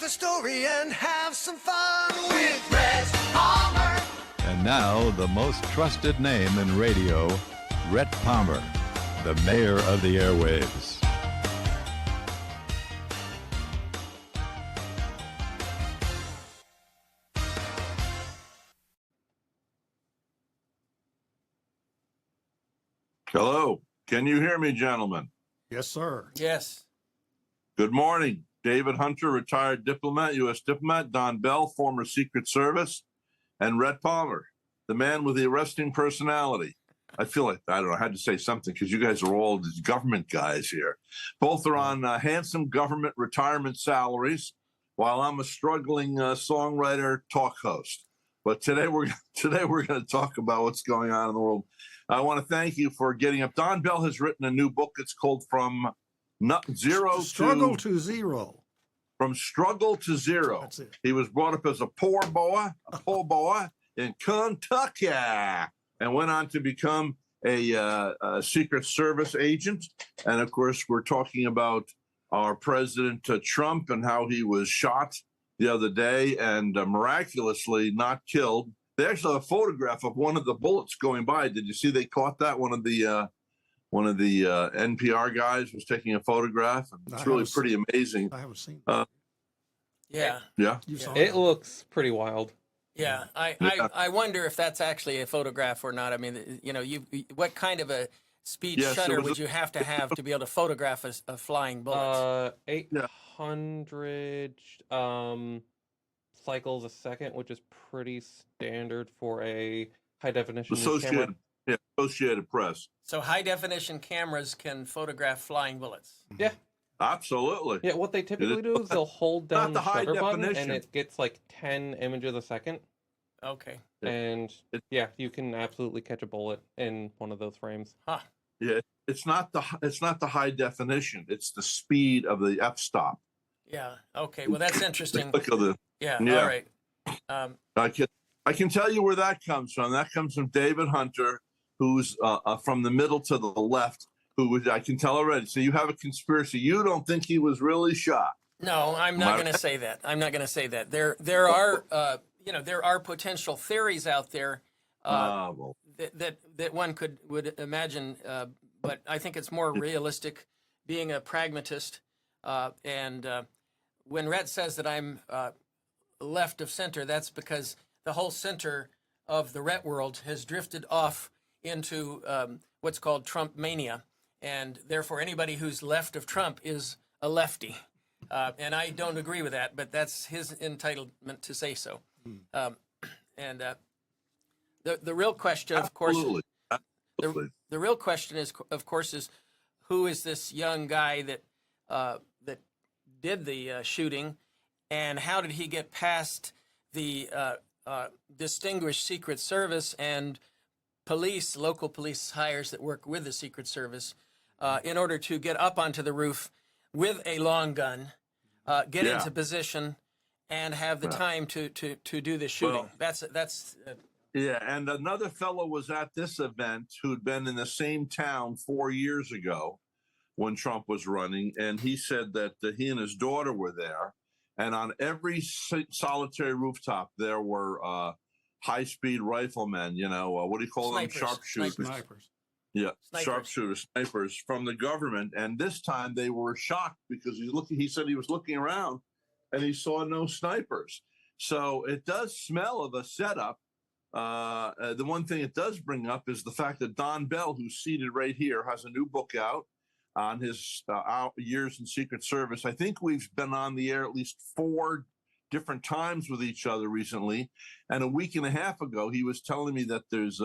a story and have some fun with Rhett Palmer. And now, the most trusted name in radio, Rhett Palmer, the mayor of the airwaves. Hello. Can you hear me, gentlemen? Yes, sir. Yes. Good morning. David Hunter, retired diplomat, U.S. diplomat, Don Bell, former Secret Service, and Rhett Palmer, the man with the arresting personality. I feel like, I don't know, I had to say something because you guys are all these government guys here. Both are on handsome government retirement salaries, while I'm a struggling songwriter talk host. But today we're going to talk about what's going on in the world. I want to thank you for getting up. Don Bell has written a new book. It's called From Struggle to Zero. From Struggle to Zero. That's it. He was brought up as a poor boy in Kentucky, and went on to become a Secret Service agent. And of course, we're talking about our President Trump and how he was shot the other day and miraculously not killed. They actually have a photograph of one of the bullets going by. Did you see they caught that? One of the NPR guys was taking a photograph. It's really pretty amazing. I haven't seen Yeah. Yeah. It looks pretty wild. Yeah. I wonder if that's actually a photograph or not. I mean, you know, what kind of a speed shutter would you have to be able to photograph a flying bullet? 800 cycles a second, which is pretty standard for a high definition camera. Associated Press. So high definition cameras can photograph flying bullets. Yeah. Absolutely. Yeah, what they typically do is they'll hold down the high shutter button definition. and it gets like 10 images a second. Okay. And yeah, you can absolutely catch a bullet in one of those frames. Huh. Yeah, it's not the high definition. It's the speed of the f-stop. Yeah. Okay. Well, that's interesting. Look at Yeah. All right. I can tell you where that comes from. That comes from David Hunter, who's from the middle to the left, who I can tell already. So you have a conspiracy. You don't think he was really shot? No, I'm not going to say that. I'm not going to say that. There are potential theories out there that one would imagine, but I think it's more realistic, being a pragmatist. And when Rhett says that I'm left of center, that's because the whole center of the Rhett world has drifted off into what's called Trump mania, and therefore anybody who's left of Trump is a lefty. And I don't agree with that, but that's his entitlement to say so. And the real question, of course, the real question is, of course, is who is this young guy that that did the shooting, and how did he get past the distinguished Secret Service and police, local police hires that work with the Secret Service, in order to get up onto the roof with a long gun, get into position, and have the time to do the shooting. That's yeah. And another fellow was at this event who'd been in the same town 4 years ago when Trump was running, and he said that he and his daughter were there, and on every solitary rooftop there were high-speed riflemen. You know, what do you call them? Sharpshooters. Snipers. Yeah, sharpshooters, snipers from the government. And this time they were shocked because he said he was looking around and he saw no snipers. So it does smell of a setup. The one thing it does bring up is the fact that Don Bell, who's seated right here, has a new book out on his years in Secret Service. I think we've been on the air at least 4 different times with each other recently. And a week and a half ago, he was telling me that there's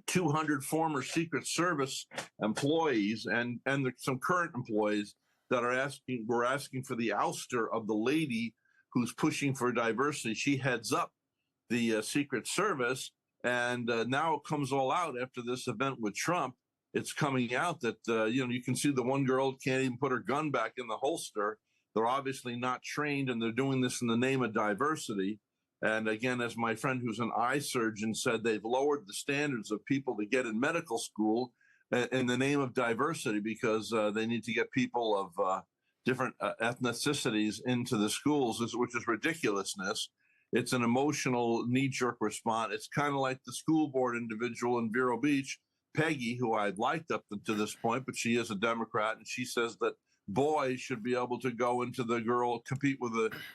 200 former Secret Service employees and some current employees that were asking for the ouster of the lady who's pushing for diversity. She heads up the Secret Service, and now it comes all out after this event with Trump. It's coming out that you can see the one girl can't even put her gun back in the holster. They're obviously not trained, and they're doing this in the name of diversity. And again, as my friend who's an eye surgeon said, they've lowered the standards of people to get in medical school in the name of diversity because they need to get people of different ethnicities into the schools, which is ridiculousness. It's an emotional knee-jerk response. It's kind of like the school board individual in Vero Beach, Peggy, who I'd liked up to this point, but she is a Democrat, and she says that boys should be able to go into compete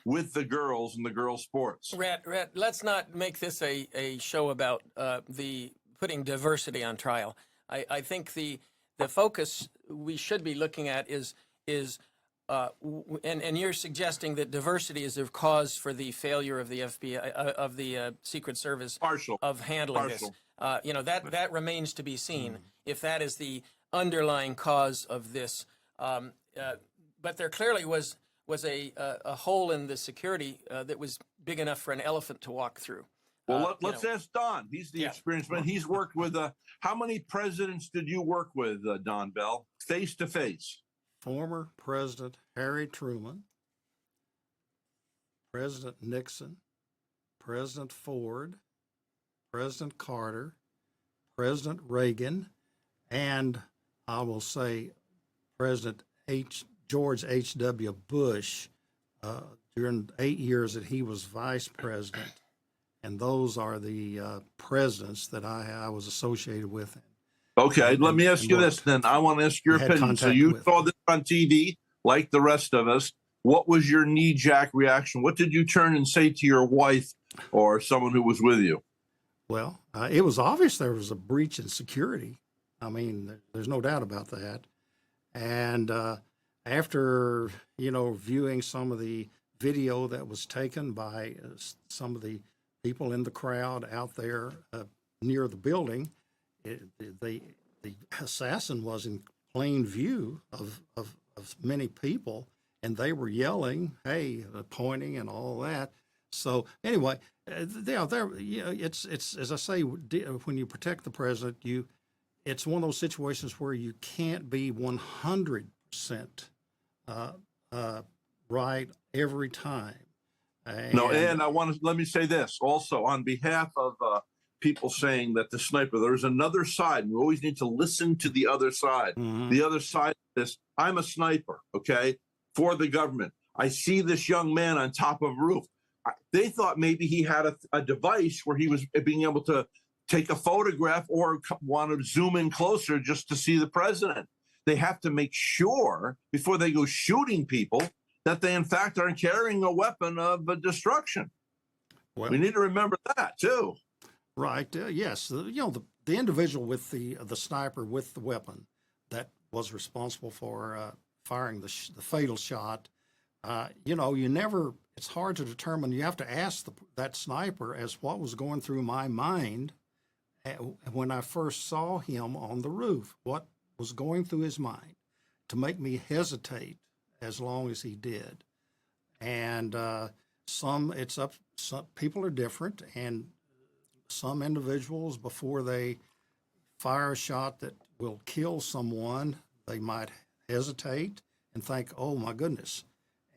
with the girls in the girls' sports. Rhett, let's not make this a show about the putting diversity on trial. I think the focus we should be looking at is and you're suggesting that diversity is a cause for the failure of the FBI of the Secret Service of handling this. That remains to be seen if that is the underlying cause of this. But there clearly was a hole in the security that was big enough for an elephant to walk through. Well, let's ask Don. He's the experienced man. He's worked with how many presidents did you work with, Don Bell, face to face? Former President Harry Truman, President Nixon, President Ford, President Carter, President Reagan, and I will say President George H.W. Bush during 8 years that he was vice president. And those are the presidents that I was associated with. Okay, let me ask you this then. I want to ask your opinion. So you saw this on TV, like the rest of us. What was your knee-jerk reaction? What did you turn and say to your wife or someone who was with you? Well, it was obvious there was a breach in security. I mean, there's no doubt about that. And after, viewing some of the video that was taken by some of the people in the crowd out there near the building, the assassin was in plain view of many people, and they were yelling, "Hey," pointing and all that. So anyway, it's as I say, when you protect the president, it's one of those situations where you can't be 100% right every time. And let me say this also on behalf of people saying that the sniper, there's another side. We always need to listen to the other side. Mm-hmm. The other side of this, I'm a sniper, okay, for the government. I see this young man on top of a roof. They thought maybe he had a device where he was being able to take a photograph or want to zoom in closer just to see the president. They have to make sure before they go shooting people that they, in fact, aren't carrying a weapon of destruction. Well, we need to remember that, too. Right. Yes. The individual with the sniper with the weapon that was responsible for firing the fatal shot, it's hard to determine. You have to ask that sniper as what was going through my mind when I first saw him on the roof. What was going through his mind to make me hesitate as long as he did? And some people are different, and some individuals, before they fire a shot that will kill someone, they might hesitate and think, "Oh my goodness,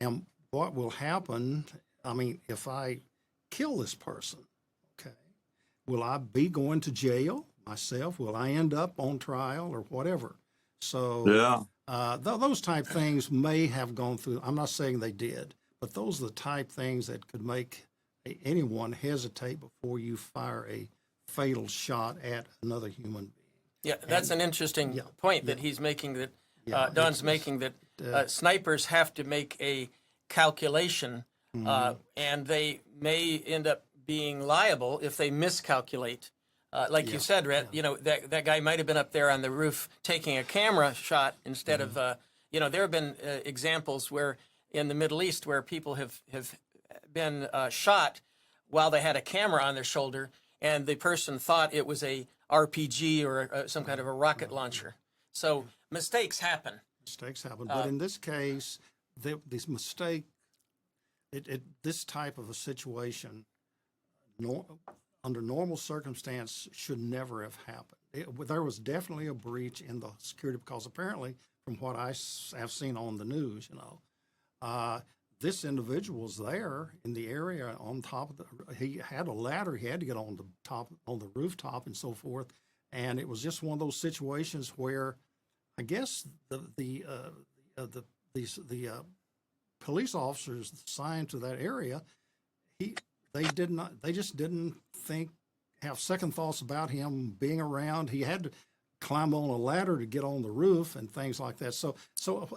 and what will happen? I mean, if I kill this person, okay, will I be going to jail myself? Will I end up on trial or whatever?" So those type things may have gone through. I'm not saying they did, but those are the type things that could make anyone hesitate before you fire a fatal shot at another human being. Yeah, that's an interesting point that he's making, that Don's making, that snipers have to make a calculation, and they may end up being liable if they miscalculate. You said, Rhett, that guy might have been up there on the roof taking a camera shot instead of, there have been examples where in the Middle East where people have been shot while they had a camera on their shoulder, and the person thought it was a RPG or some kind of a rocket launcher. So mistakes happen. But in this case, this mistake, this type of a situation, under normal circumstance, should never have happened. There was definitely a breach in the security, because apparently, from what I have seen on the news, this individual was there in the area on top of he had a ladder. He had to get on the rooftop and so forth. And it was just one of those situations where I guess the the police officers assigned to that area, they just didn't have second thoughts about him being around. He had to climb on a ladder to get on the roof and things like that. So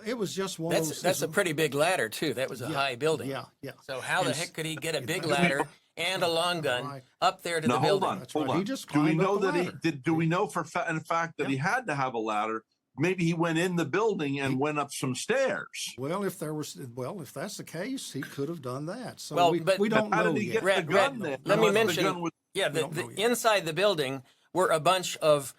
it was just one of those. That's a pretty big ladder too. That was a high building. Yeah. So how the heck could he get a big ladder and a long gun Right. up there to the Now building? hold on, That's hold right. on. He just Do we climbed up know the that he ladder. did? Do we know in fact that he had to have a ladder? Maybe he went in the building and went up some stairs. Well, if that's the case, he could have done that. So Well, we but- don't How know did he yet. get the gun there? Let me Unless the mention. gun was- Yeah, don't know the yet. inside the building were a bunch of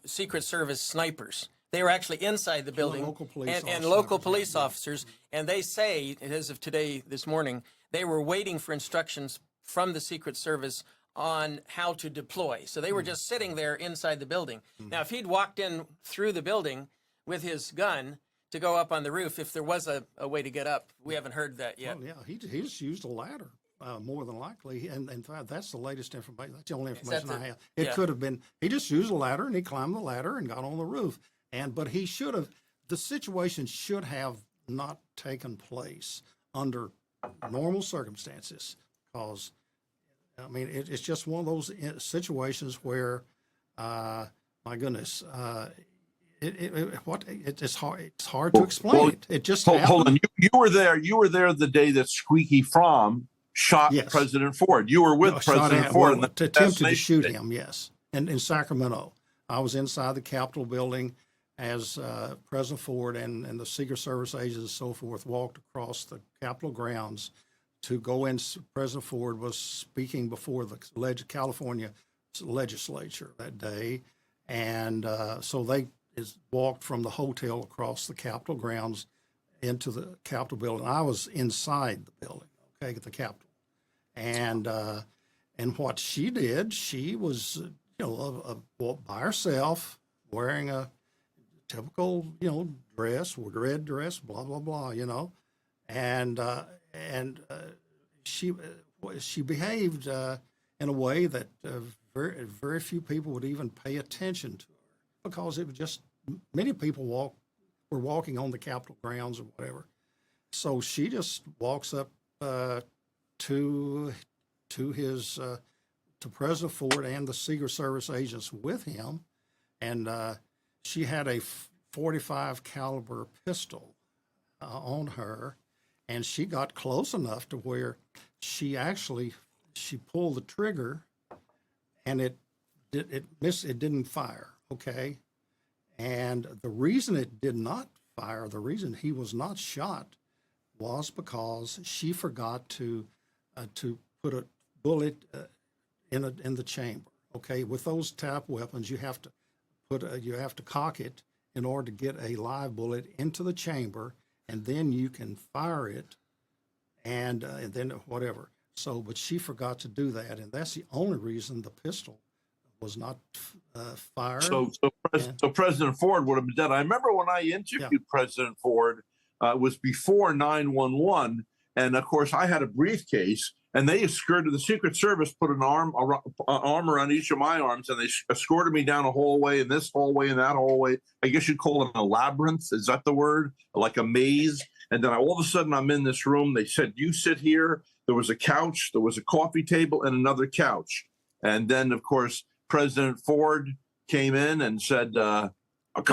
Secret Service snipers. They were actually inside the building, local police and officers, local yeah. police officers. And they say, as of today, this morning, they were waiting for instructions from the Secret Service on how to deploy. So they were Mm-hmm. just sitting there inside the building. Now, if he'd walked in through the building with his gun to go up on the roof, if there was a way to get up, we haven't heard that yet. Well, yeah, he just used a ladder, more than likely, and in fact, that's the latest information. That's the only information I have. It yeah. could have been he just used a ladder and he climbed the ladder and got on the roof. But he should have. The situation should have not taken place under normal circumstances, because I mean it's just one of those situations where, my goodness. It's hard. It's hard to explain Well, it. It just Hold happened. on, you were there. You were there the day that Squeaky Fromm shot Yes. President Ford. You were with Shot President at- Ford. well, in the attempted to assassination shoot day. him, yes, in Sacramento. I was inside the Capitol building as President Ford and the Secret Service agents and so forth walked across the Capitol grounds to go in. President Ford was speaking before the California legislature that day, and so they walked from the hotel across the Capitol grounds into the Capitol building. I was inside the building, okay, at the Capitol, and what she did, she was by herself wearing a typical dress, red dress, blah blah blah, and she behaved in a way that very few people would even pay attention to her, because it was just many people were walking on the Capitol grounds or whatever. So she just walks up to President Ford and the Secret Service agents with him, and she had a .45 caliber pistol on her, and she got close enough to where she pulled the trigger, and it didn't fire. Okay, and the reason it did not fire, the reason he was not shot, was because she forgot to put a bullet in the chamber. Okay, with those type weapons, you have to cock it in order to get a live bullet into the chamber, and then you can fire it, and then whatever. So, but she forgot to do that, and that's the only reason the pistol was not fired. So President Ford would have been dead. I remember when I interviewed President Ford, it was before 9/11, and of course I had a briefcase, and they escorted the Secret Service, put an arm around each of my arms, and they escorted me down a hallway, and this hallway, and that hallway. I guess you'd call it a labyrinth. Is that the word? Like a maze. And then all of a sudden I'm in this room. They said, "You sit here." There was a couch, there was a coffee table, and another couch. And then, of course, President Ford came in and said, "Come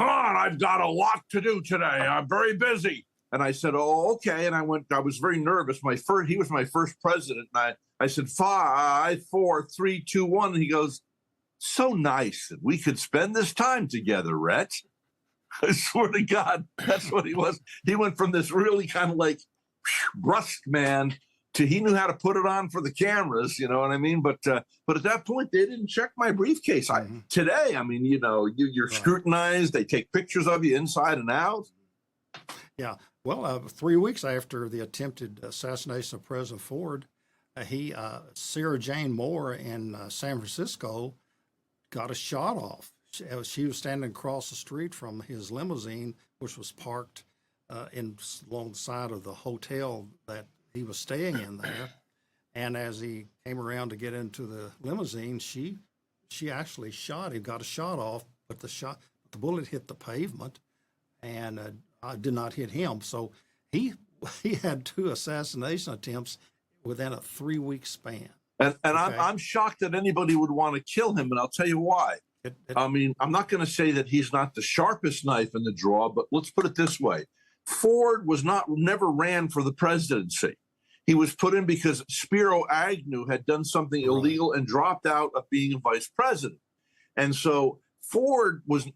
on, I've got a lot to do today. I'm very busy." And I said, "Oh, okay." And I was very nervous. He was my first president. And I said, 5, 4, 3, 2, 1. And he goes, "So nice that we could spend this time together, Rhett." I swear to God, that's what he was. He went from this really kind of like brusque man to he knew how to put it on for the cameras, you know what I mean? But at that point, they didn't check my briefcase. Today, I mean, you're scrutinized. They take pictures of you inside and out. Yeah. Well, 3 weeks after the attempted assassination of President Ford, Sarah Jane Moore in San Francisco got a shot off. She was standing across the street from his limousine, which was parked along the side of the hotel that he was staying in there. And as he came around to get into the limousine, she actually shot him, got a shot off, but the bullet hit the pavement, and did not hit him. So he had 2 assassination attempts within a 3-week span. And Okay. I'm shocked that anybody would want to kill him, and I'll tell you why. I mean, I'm not going to say that he's not the sharpest knife in the drawer, but let's put it this way: Ford never ran for the presidency. He was put in because Spiro Agnew had done something illegal and dropped out of being vice president. And so Ford was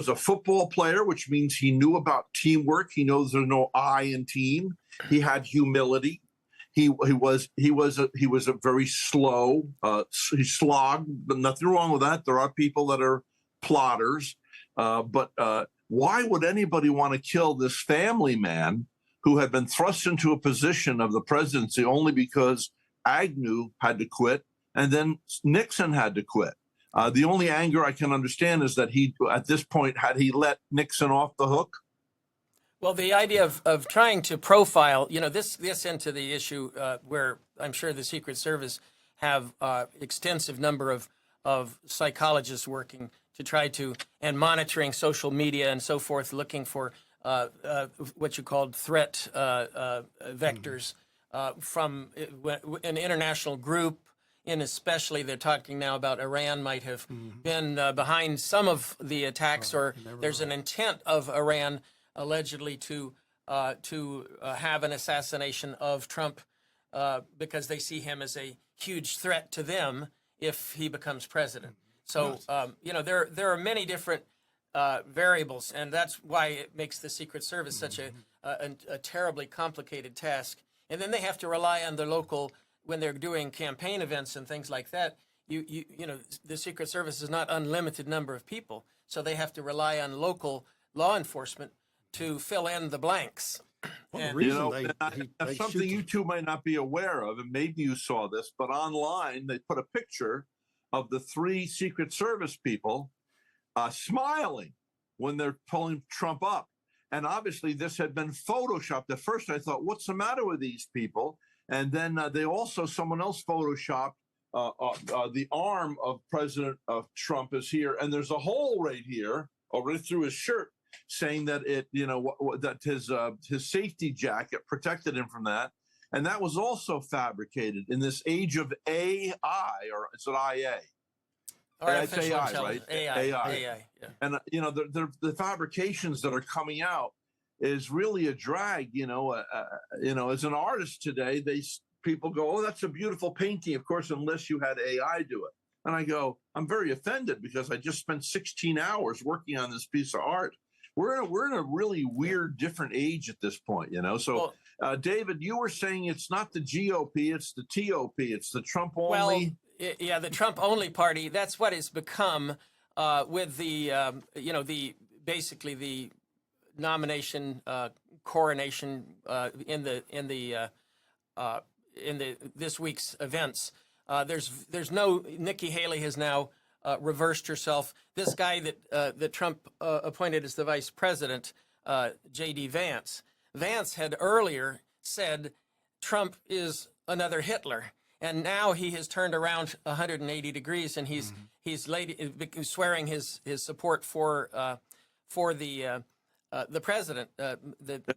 a football player, which means he knew about teamwork. He knows there's no I in team. He had humility. He was a very slow. He slogged, but nothing wrong with that. There are people that are plotters, but why would anybody want to kill this family man who had been thrust into a position of the presidency only because Agnew had to quit and then Nixon had to quit? The only anger I can understand is that at this point, had he let Nixon off the hook? Well, the idea of trying to profile, this into the issue where I'm sure the Secret Service have extensive number of psychologists working to try to, and monitoring social media and so forth, looking for what you called threat vectors from an international group. And especially, they're talking now about Iran might have been behind some of the attacks, or there's an intent of Iran allegedly to have an assassination of Trump because they see him as a huge threat to them if he becomes president. So there are many different variables, and that's why it makes the Secret Service such a terribly complicated task. And then they have to rely on the local. When they're doing campaign events and things like that, the Secret Service is not unlimited number of people, so they have to rely on local law enforcement to fill in the blanks. Well, the And- reason That's they something shoot you two might not be aware of, and maybe you saw this, but online they put a picture of the 3 Secret Service people smiling when they're pulling Trump up. And obviously this had been photoshopped. At first I thought, what's the matter with these people? And then someone else photoshopped the arm of President Trump is here, and there's a hole right here, right through his shirt, saying that that his safety jacket protected him from that, and that was also fabricated in this age of AI, or is it IA? It's Artificial AI, intelligence. right? AI. Yeah. And the fabrications that are coming out is really a drag. As an artist today, people go, "Oh, that's a beautiful painting." Of course, unless you had AI do it. And I go, I'm very offended because I just spent 16 hours working on this piece of art. We're in a really weird, different age at this point, So, David, you were saying it's not the GOP, it's the TOP, it's the Trump only. Well, yeah, the Trump only party. That's what it's become with the basically the nomination coronation in this week's events. There's no Nikki Haley has now reversed herself. This guy that Trump appointed as the vice president, J.D. Vance had earlier said Trump is another Hitler, and now he has turned around 180 degrees, and he's swearing his support for the president.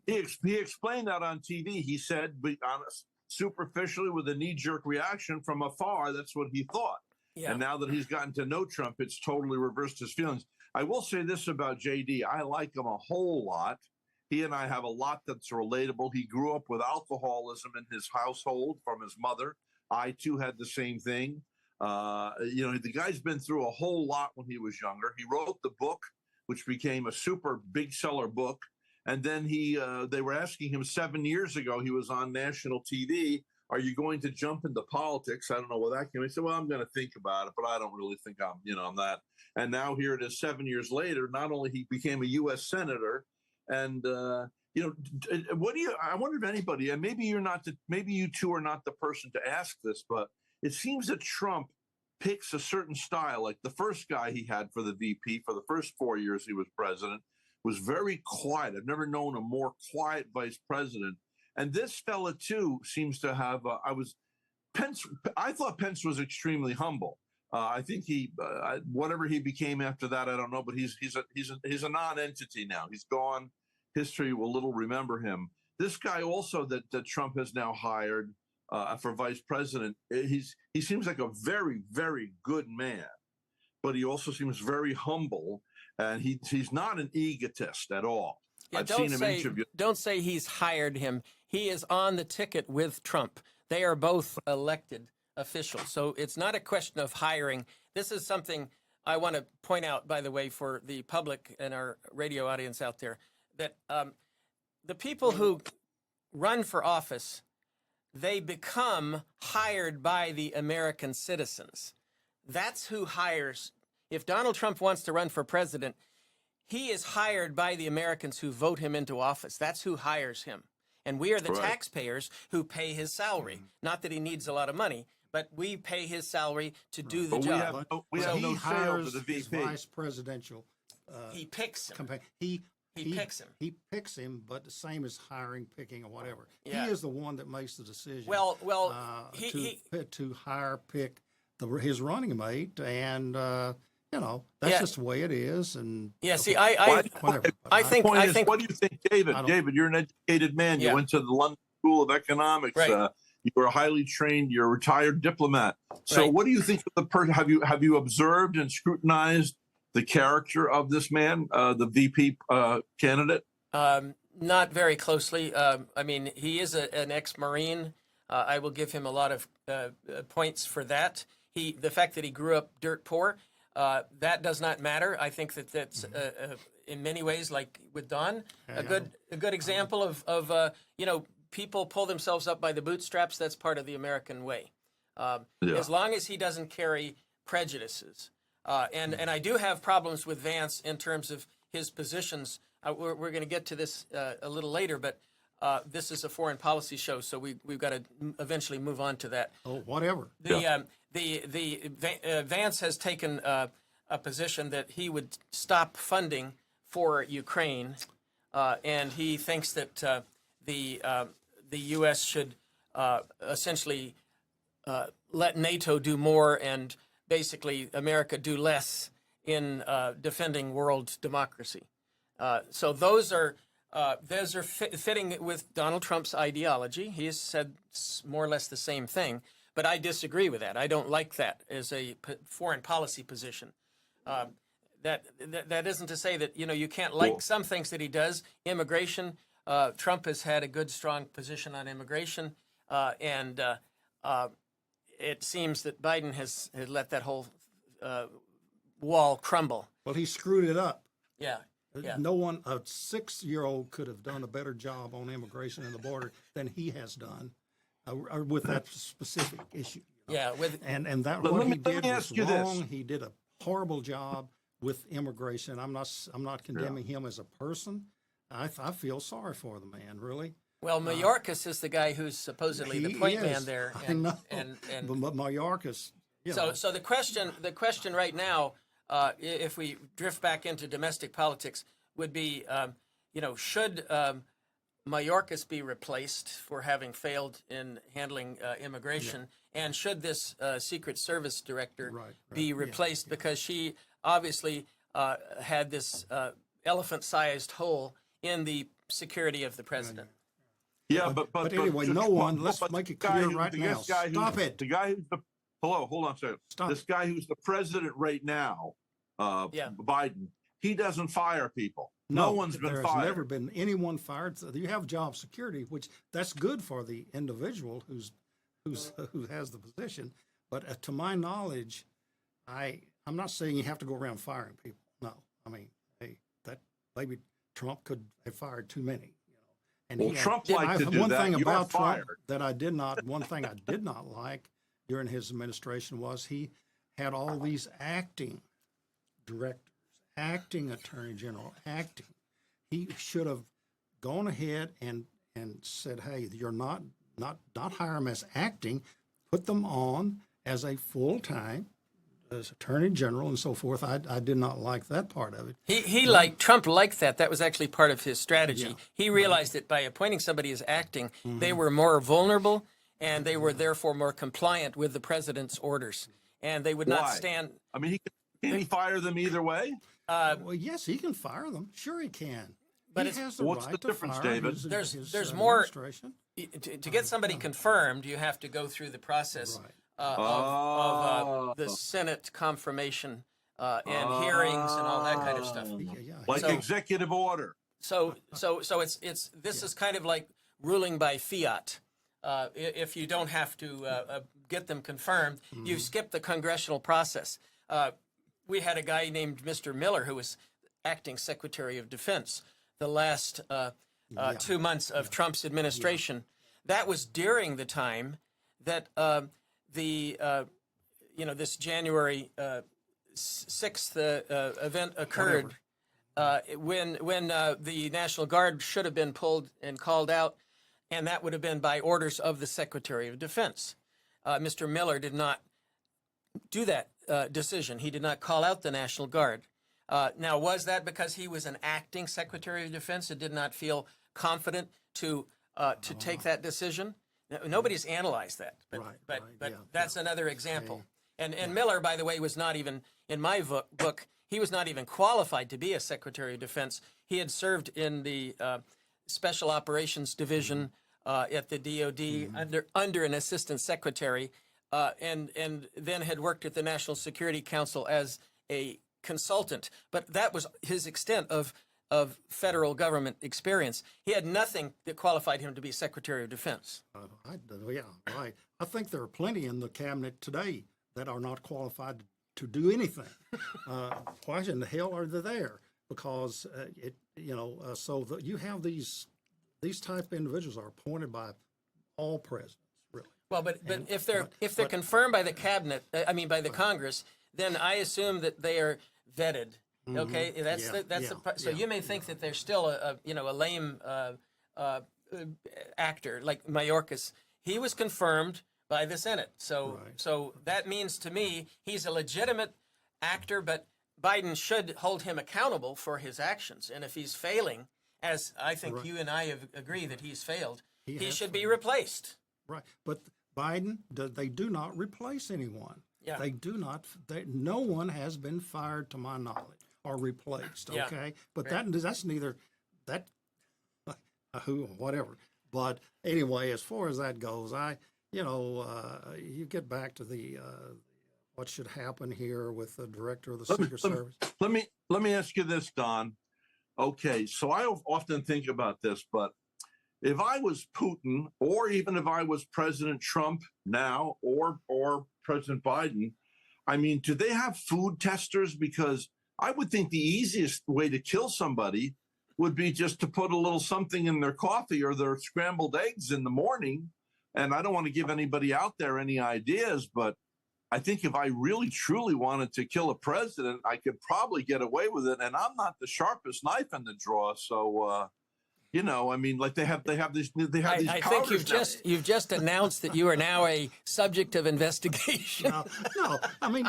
He explained that on TV. He said, be honest, superficially, with a knee-jerk reaction from afar, that's what he thought. Yeah. And now that he's gotten to know Trump, it's totally reversed his feelings. I will say this about JD. I like him a whole lot. He and I have a lot that's relatable. He grew up with alcoholism in his household from his mother. I, too, had the same thing. The guy's been through a whole lot when he was younger. He wrote the book, which became a super big seller book. And then they were asking him 7 years ago, he was on national TV, are you going to jump into politics? I don't know where that came. He said, well, I'm going to think about it, but I don't really think I'm that. And now here it is 7 years later, not only he became a U.S. Senator, and, I wonder if anybody, and maybe you two are not the person to ask this, but it seems that Trump picks a certain style. Like the first guy he had for the VP for the first 4 years he was president was very quiet. I've never known a more quiet vice president. And this fella too seems to have. I thought Pence was extremely humble. I think whatever he became after that, I don't know. But he's a non-entity now. He's gone. history will little remember him. This guy also that Trump has now hired for vice president, he seems like a very, very good man, but he also seems very humble, and he's not an egotist at all. Yeah, I've seen him interview. don't say he's hired him. He is on the ticket with Trump. They are both elected officials. So it's not a question of hiring. This is something I want to point out, by the way, for the public and our radio audience out there, that the people who run for office, they become hired by the American citizens. That's who hires. If Donald Trump wants to run for president, he is hired by the Americans who vote him into office. That's who hires him. And we are the Right. taxpayers who pay his salary. Not that he needs a lot of money, but we pay his salary to do the But we job. have we But have he no say over hires the his VP. vice presidential He picks him. campaign. He picks him. He picks him, but the same as hiring, picking, or whatever. Yeah. He is the one that makes the decision. Well, to hire, pick his running mate, and that's Yeah. just the way it is. And Yeah, see, whatever. But I think, Point I is, think, what do you think, David? I don't- David, you're an educated man. Yeah. You went to the London School of Economics. Right. You were a highly trained. You're a retired diplomat. So, Right. what do you think of the person? Have you observed and scrutinized the character of this man, the VP candidate? not very closely. I mean, he is an ex-Marine. I will give him a lot of points for that. The fact that he grew up dirt poor, that does not matter. I think that's in many ways, like with Don, a good example of people pull themselves up by the bootstraps. That's part of the American way. As long as he doesn't carry prejudices. And I do have problems with Vance in terms of his positions. We're going to get to this a little later, but this is a foreign policy show, so we've got to eventually move on to that. Oh, whatever. Vance has taken a position that he would stop funding for Ukraine, and he thinks that the U.S. should essentially let NATO do more and basically America do less in defending world democracy. So those are fitting with Donald Trump's ideology. He has said more or less the same thing, but I disagree with that. I don't like that as a foreign policy position. That isn't to say that you can't like some things that he does. Immigration. Trump has had a good, strong position on immigration, and it seems that Biden has let that whole wall crumble. Well, he screwed it up. Yeah. Yeah. No one, a 6-year-old could have done a better job on immigration and the border than he has done with that specific issue. Yeah. And that Let what me- he let me did ask was you this. wrong. He did a horrible job with immigration. I'm not condemning him as a person. I feel sorry for the man, really. Well, Mayorkas is the guy who's supposedly the He point is. man there. I know. And But Mayorkas, so the question right now, if we drift back into domestic politics, would be, should Mayorkas be replaced for having failed in handling immigration, and should this Secret Service director be replaced because she obviously had this elephant-sized hole in the security of the president? Yeah, but anyway, no one. Let's make it clear right now. Stop it. The guy who's hold on a second. Stop. This guy who's the president right now, Biden, he doesn't fire people. No one's been There's fired. never been anyone fired. So you have job security, which that's good for the individual who has the position. But to my knowledge, I'm not saying you have to go around firing people. No, I mean, that maybe Trump could have fired too many. And Well, Trump liked to do one that. thing You are about Trump fired. that I did not. One thing I did not like during his administration was he had all these acting directors, acting attorney general, acting. He should have gone ahead and said, "Hey, you're not hire them as acting, put them on as a full-time as attorney general and so forth." I did not like that part of it. Trump liked that. That was actually part of his strategy. He realized that by appointing somebody as acting, they were more vulnerable and they were therefore more compliant with the president's orders, and they would not Why? stand. I mean, can he fire them either way? Well, yes, he can fire them. Sure, he can. But he it's- has the What's right the to difference, fire David? his, There's- his there's more- administration. To get somebody confirmed, you have to go through the process Right. of the Senate confirmation and hearings and all that kind of stuff. Yeah, Like So- executive order. So it's this is kind of like ruling by fiat. If you don't have to get them confirmed, you skip the congressional process. We had a guy named Mr. Miller who was acting Secretary of Defense the last 2 months of Trump's administration. That was during the time that this January 6th event occurred. When the National Guard should have been pulled and called out, and that would have been by orders of the Secretary of Defense. Mr. Miller did not do that decision. He did not call out the National Guard. Now, was that because he was an acting Secretary of Defense and did not feel confident to take that decision? Nobody's analyzed that, but yeah, that's another example. And Miller, by the way, was not even in my book. He was not even qualified to be a Secretary of Defense. He had served in the Special Operations Division at the DoD under an assistant secretary, and then had worked at the National Security Council as a consultant. But that was his extent of federal government experience. He had nothing that qualified him to be Secretary of Defense. Yeah, right. I think there are plenty in the cabinet today that are not qualified to do anything. Why in the hell are they there? Because you have these type of individuals are appointed by all presidents, really. Well, but if they're confirmed by the cabinet, by the Congress, then I assume that they are vetted. Okay, so you may think that they're still a lame actor like Mayorkas. He was confirmed by the Senate, so that means to me he's a legitimate actor, but Biden should hold him accountable for his actions. And if he's failing, as I think you and I have agreed that he's failed, he should be replaced. Right, but Biden, they do not replace anyone. Yeah. They do not. No one has been fired, to my knowledge, or replaced. Yeah. Okay, but that's neither that who whatever. But anyway, as far as that goes, you get back to the what should happen here with the director of the Secret Service. Let me ask you this, Don. Okay, so I often think about this, but if I was Putin, or even if I was President Trump now, or President Biden, do they have food testers? Because I would think the easiest way to kill somebody would be just to put a little something in their coffee or their scrambled eggs in the morning. And I don't want to give anybody out there any ideas, but I think if I really truly wanted to kill a president, I could probably get away with it. And I'm not the sharpest knife in the drawer, so they have these. I think you've just announced that you are now a subject of investigation. No,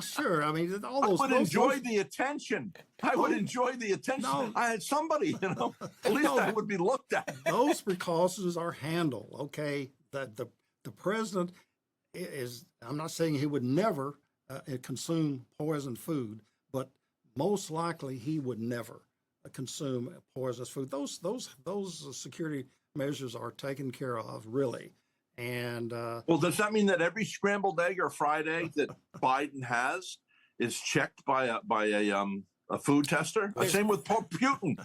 sure. All those. I would enjoy the attention. I would enjoy the attention. No. I had somebody, at least I would be looked at. Those precautions are handled. Okay, the president is. I'm not saying he would never consume poisoned food, but most likely he would never consume poisonous food. Those security measures are taken care of, really. And well, does that mean that every scrambled egg or fried egg that Biden has is checked by a food tester? Same with Putin.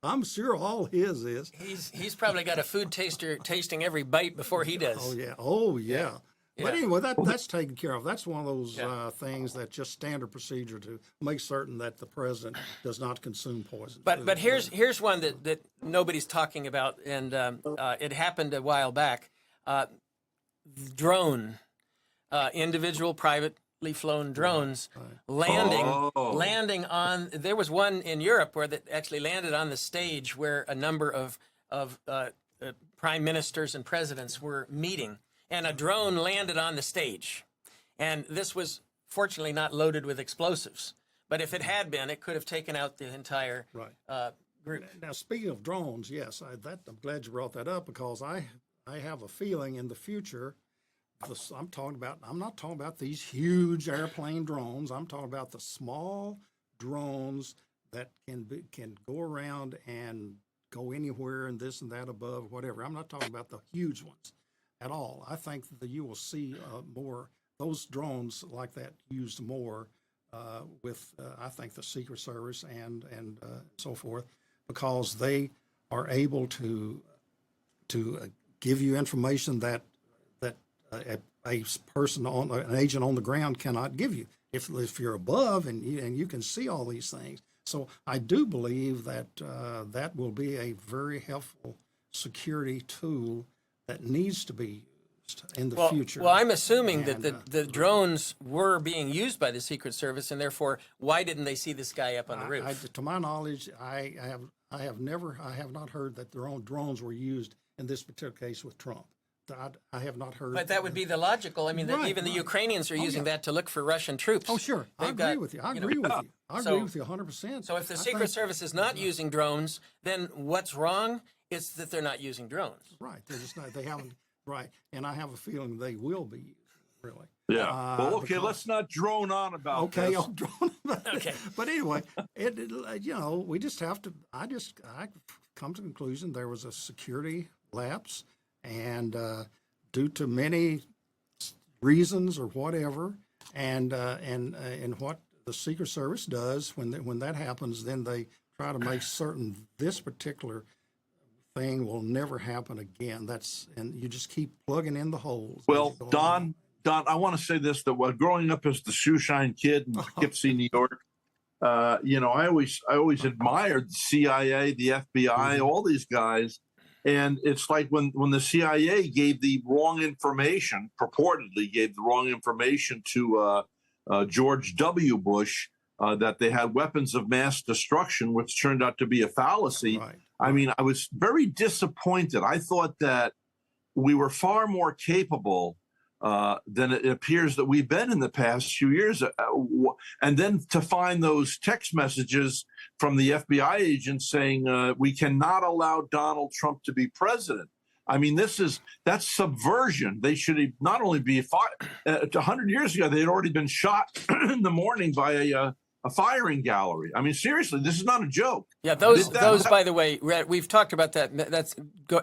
I'm sure all his is. He's probably got a food taster tasting every bite before he does. Oh yeah. But anyway, that's taken care of. That's one of those things that just standard procedure to make certain that the president does not consume poison. But here's one that nobody's talking about, and it happened a while back. Drone, individual privately flown drones landing on. There was one in Europe where that actually landed on the stage where a number of prime ministers and presidents were meeting. And a drone landed on the stage. And this was fortunately not loaded with explosives. But if it had been, it could have taken out the entire group. Now, speaking of drones, yes, I'm glad you brought that up, because I have a feeling in the future, I'm not talking about these huge airplane drones. I'm talking about the small drones that can go around and go anywhere and this and that above, whatever. I'm not talking about the huge ones at all. I think that you will see more those drones like that used more with I think the Secret Service and so forth, because they are able to give you information that a person an agent on the ground cannot give you if you're above and you can see all these things. So I do believe that that will be a very helpful security tool that needs to be used in the future. Well, I'm assuming that And, the drones were being used by the Secret Service, and therefore, why didn't they see this guy up on the roof? To my knowledge, I have not heard that their own drones were used in this particular case with Trump. I have not heard. But that would be the logical. I mean, Right, even the right. Ukrainians are using yeah. that to look for Russian troops. Oh, sure. I They've agree got, with you. I you know, agree with you. I So- agree with you 100%. So if the I Secret think- Service is not using drones, then what's wrong? It's that they're not using drones. Right. They're just not, they haven't, right. And I have a feeling they will be used, really. Yeah. Well, okay, because- let's not drone on about Okay, this. I'll drone about it. Okay. But anyway, we just have to, I come to the conclusion there was a security lapse, and due to many reasons or whatever, and what the Secret Service does when that happens, then they try to make certain this particular thing will never happen again. And you just keep plugging in the holes. Well, as you go along. Don, I want to say this, that while growing up as the shoeshine kid in Poughkeepsie, New York, I always admired the CIA, the FBI, all these guys. And it's like when the CIA gave the wrong information, purportedly gave the wrong information to George W. Bush, that they had weapons of mass destruction, which turned out to be a fallacy. Right. I mean, I was very disappointed. I thought that we were far more capable than it appears that we've been in the past few years. And then to find those text messages from the FBI agents saying we cannot allow Donald Trump to be president. I mean, that's subversion. They should not only be 100 years ago, they had already been shot in the morning by a firing gallery. I mean, seriously, this is not a joke. Yeah, those, by the way, we've talked about that. That's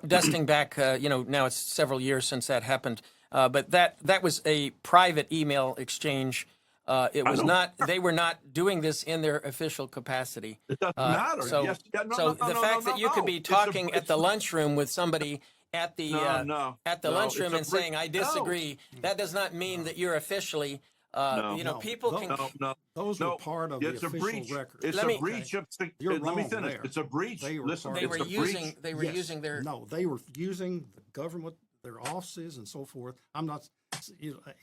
dusting back, now it's several years since that happened. But that was a private email exchange. It was not, they were not doing this in their official capacity. It doesn't matter. So, Yes, yeah, no, so no, the no, fact no, that you no, could be it's a- talking at it's the a- lunchroom with somebody at the No, lunchroom and it's a saying, I disagree, that does not mean that you're officially, people can. No. Those No, were part of it's the a official breach. record. It's Let a me- breach of. You're Let me wrong finish. there. It's a breach. They were Listen, part They of it's were a using. breach. They were Yes. using their. No, they were using the government, their offices and so forth. I'm not,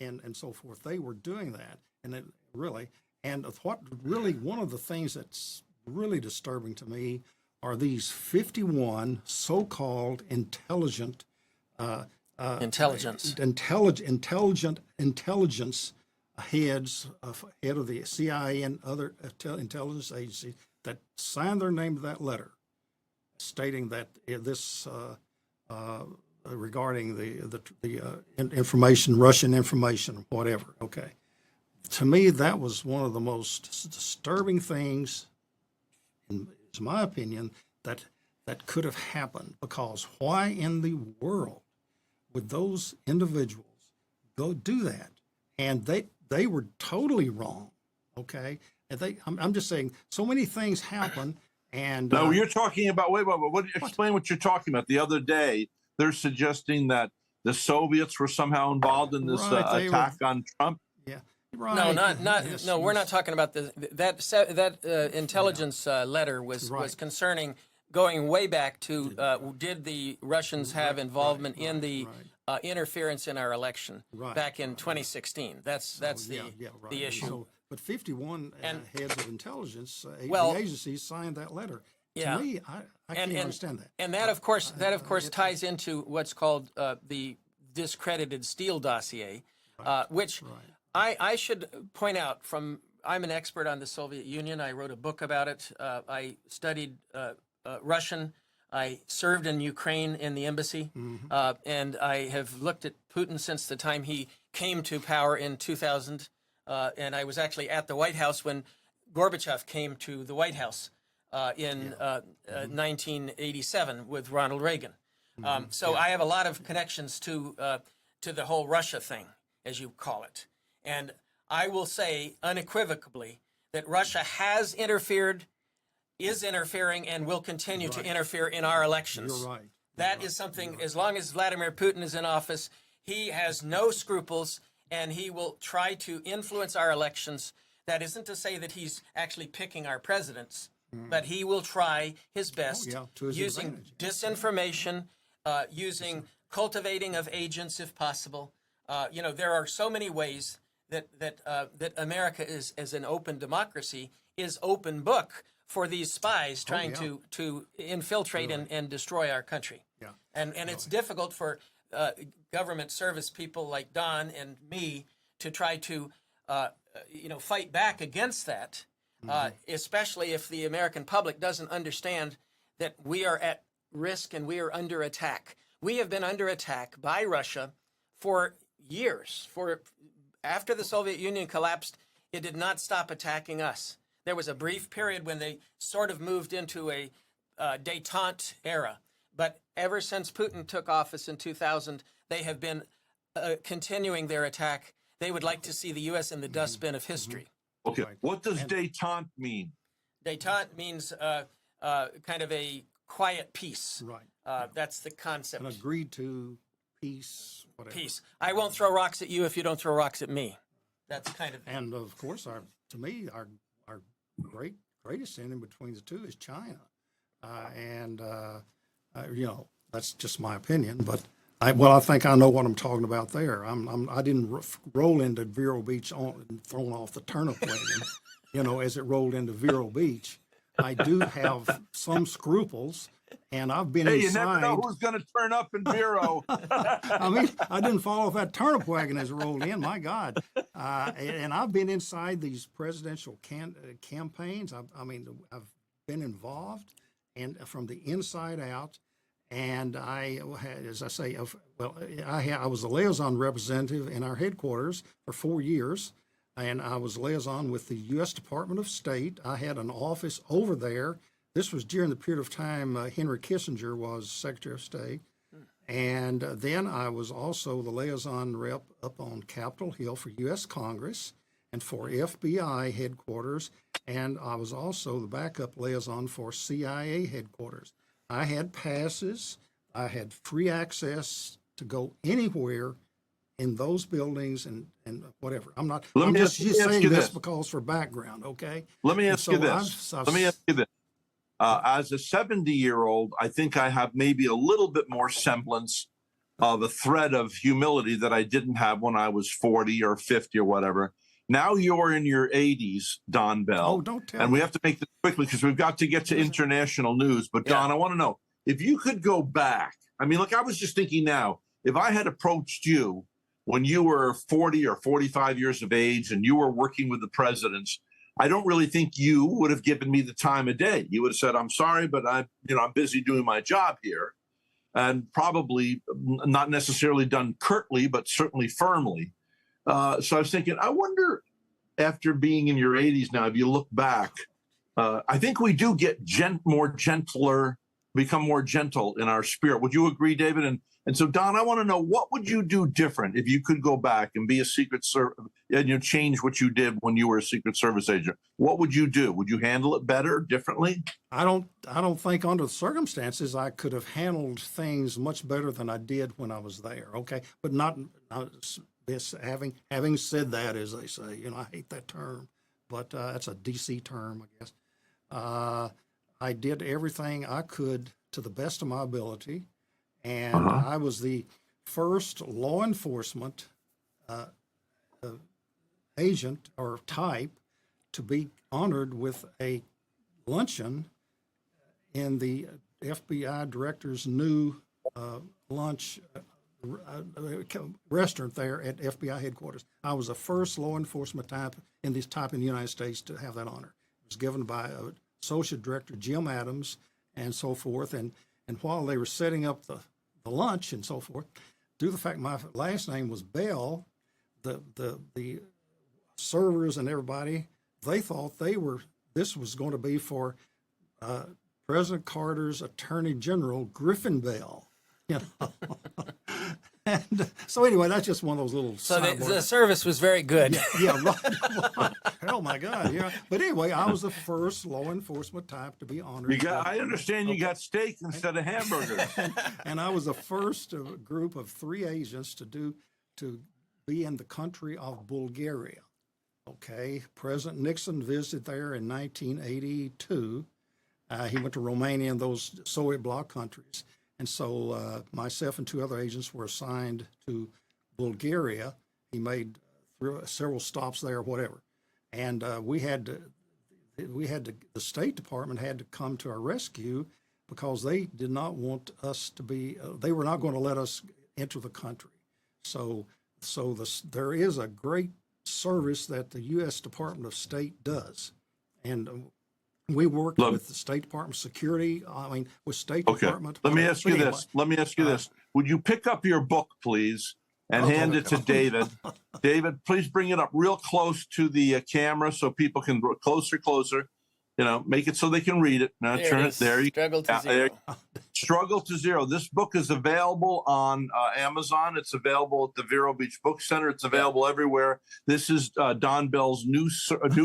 and so forth. They were doing that, and it really, and what really, one of the things that's really disturbing to me are these 51 so-called intelligent, Intelligence. intelligence head of the CIA and other intelligence agencies that signed their name to that letter, stating that this regarding the information, Russian information, whatever. Okay, to me that was one of the most disturbing things, in my opinion, that could have happened. Because why in the world would those individuals go do that? And they were totally wrong. Okay, and I'm just saying, so many things happen. And No, you're talking about. Wait. Explain what you're talking about. The other day, they're suggesting that the Soviets were somehow involved in this Right, they attack on Trump. yeah, right. No, not Yes, no. We're yes. not talking about that intelligence letter was Right. concerning going way back to did the Russians have involvement in the interference in our election Right, back in 2016? That's Right. the issue. So, but 51 And- heads of intelligence Well- the agencies signed that letter. Yeah. To me, I can't understand that. And that, of course, ties into what's called the discredited Steele dossier, which I should point out from. I'm an expert on the Soviet Union. I wrote a book about it. I studied Russian. I served in Ukraine in the embassy, and I have looked at Putin since the time he came to power in 2000. And I was actually at the White House when Gorbachev came to the White House. in 1987 with Ronald Reagan. So I have a lot of connections to the whole Russia thing, as you call it. And I will say unequivocally that Russia has interfered, is interfering, and will continue to interfere in our elections. You're right. That is something, as long as Vladimir Putin is in office, he has no scruples, and he will try to influence our elections. That isn't to say that he's actually picking our presidents, but he will try his best to his using advantage. disinformation, using cultivating of agents if possible. There are so many ways that America is, as an open democracy, is open book for these spies trying to infiltrate and destroy our country. Yeah. And it's difficult for government service people like Don and me to try to fight back against that, especially if the American public doesn't understand that we are at risk and we are under attack. We have been under attack by Russia for years. After the Soviet Union collapsed, it did not stop attacking us. There was a brief period when they sort of moved into a détente era. But ever since Putin took office in 2000, they have been continuing their attack. They would like to see the U.S. in the dustbin of history. Okay. What does détente mean? Détente means kind of a quiet peace. Right. That's the concept. An agreed to peace, whatever. Peace. I won't throw rocks at you if you don't throw rocks at me. That's kind of. And of course, our greatest enemy between the two is China, that's just my opinion. But I think I know what I'm talking about there. I didn't roll into Vero Beach thrown off the turnip wagon, as it rolled into Vero Beach. I do have some scruples, and I've been Hey, inside. you never know who's going to turn up in Vero. I mean, I didn't fall off that turnip wagon as it rolled in. My God! And I've been inside these presidential campaigns. I've been involved, and from the inside out. And I had, as I say, I was a liaison representative in our headquarters for 4 years, and I was liaison with the U.S. Department of State. I had an office over there. This was during the period of time Henry Kissinger was Secretary of State. And then I was also the liaison rep up on Capitol Hill for U.S. Congress and for FBI headquarters. And I was also the backup liaison for CIA headquarters. I had passes. I had free access to go anywhere in those buildings and whatever. I'm just saying this because for background, okay? Let me ask you this. As a 70-year-old, I think I have maybe a little bit more semblance of a thread of humility that I didn't have when I was 40 or 50 or whatever. Now you're in your 80s, Don Bell. Oh, don't tell me. And we have to make this quickly because we've got to get to international news. But Don, I want to know, if you could go back, I was just thinking now, if I had approached you when you were 40 or 45 years of age and you were working with the presidents, I don't really think you would have given me the time of day. You would have said, I'm sorry, but I'm busy doing my job here. And probably not necessarily done curtly, but certainly firmly. So I was thinking, I wonder, after being in your 80s now, if you look back, I think we do get become more gentle in our spirit. Would you agree, David? And so, Don, I want to know, what would you do different if you could go back and be a Secret Service and change what you did when you were a Secret Service agent? What would you do? Would you handle it better, differently? I don't think under the circumstances I could have handled things much better than I did when I was there. Okay, but not this. Having said that, as they say, I hate that term, but that's a DC term, I guess. I did everything I could to the best of my ability, and I was the first law enforcement agent or type to be honored with a luncheon in the FBI director's new lunch restaurant there at FBI headquarters. I was the first law enforcement type in the United States to have that honor. It was given by Associate Director Jim Adams and so forth. And while they were setting up the lunch and so forth, due to the fact my last name was Bell, the servers and everybody, they thought this was going to be for President Carter's Attorney General, Griffin Bell. You know? And so anyway, that's just one of those little. So the sidebar- service was very good. yeah, right. Oh my God, yeah. But anyway, I was the first law enforcement type to be honored. I understand you got steak instead of hamburgers. And I was the first of a group of 3 agents to be in the country of Bulgaria. Okay, President Nixon visited there in 1982. He went to Romania and those Soviet bloc countries. And so myself and 2 other agents were assigned to Bulgaria. He made several stops there, whatever. And the State Department had to come to our rescue because they did not want us to be, they were not going to let us enter the country. So there is a great service that the U.S. Department of State does. And we worked with the State Department security, with State Okay. Department. Let me ask you Anyway, this. Let me ask you this. Would you pick up your book, please, and Okay. hand it to David? David, please bring it up real close to the camera so people can closer. You know, make it so they can read it. Now There turn it it is. there. Struggle to there. Zero. Struggle to Zero. This book is available on Amazon. It's available at the Vero Beach Book Center. It's available everywhere. This is Don Bell's new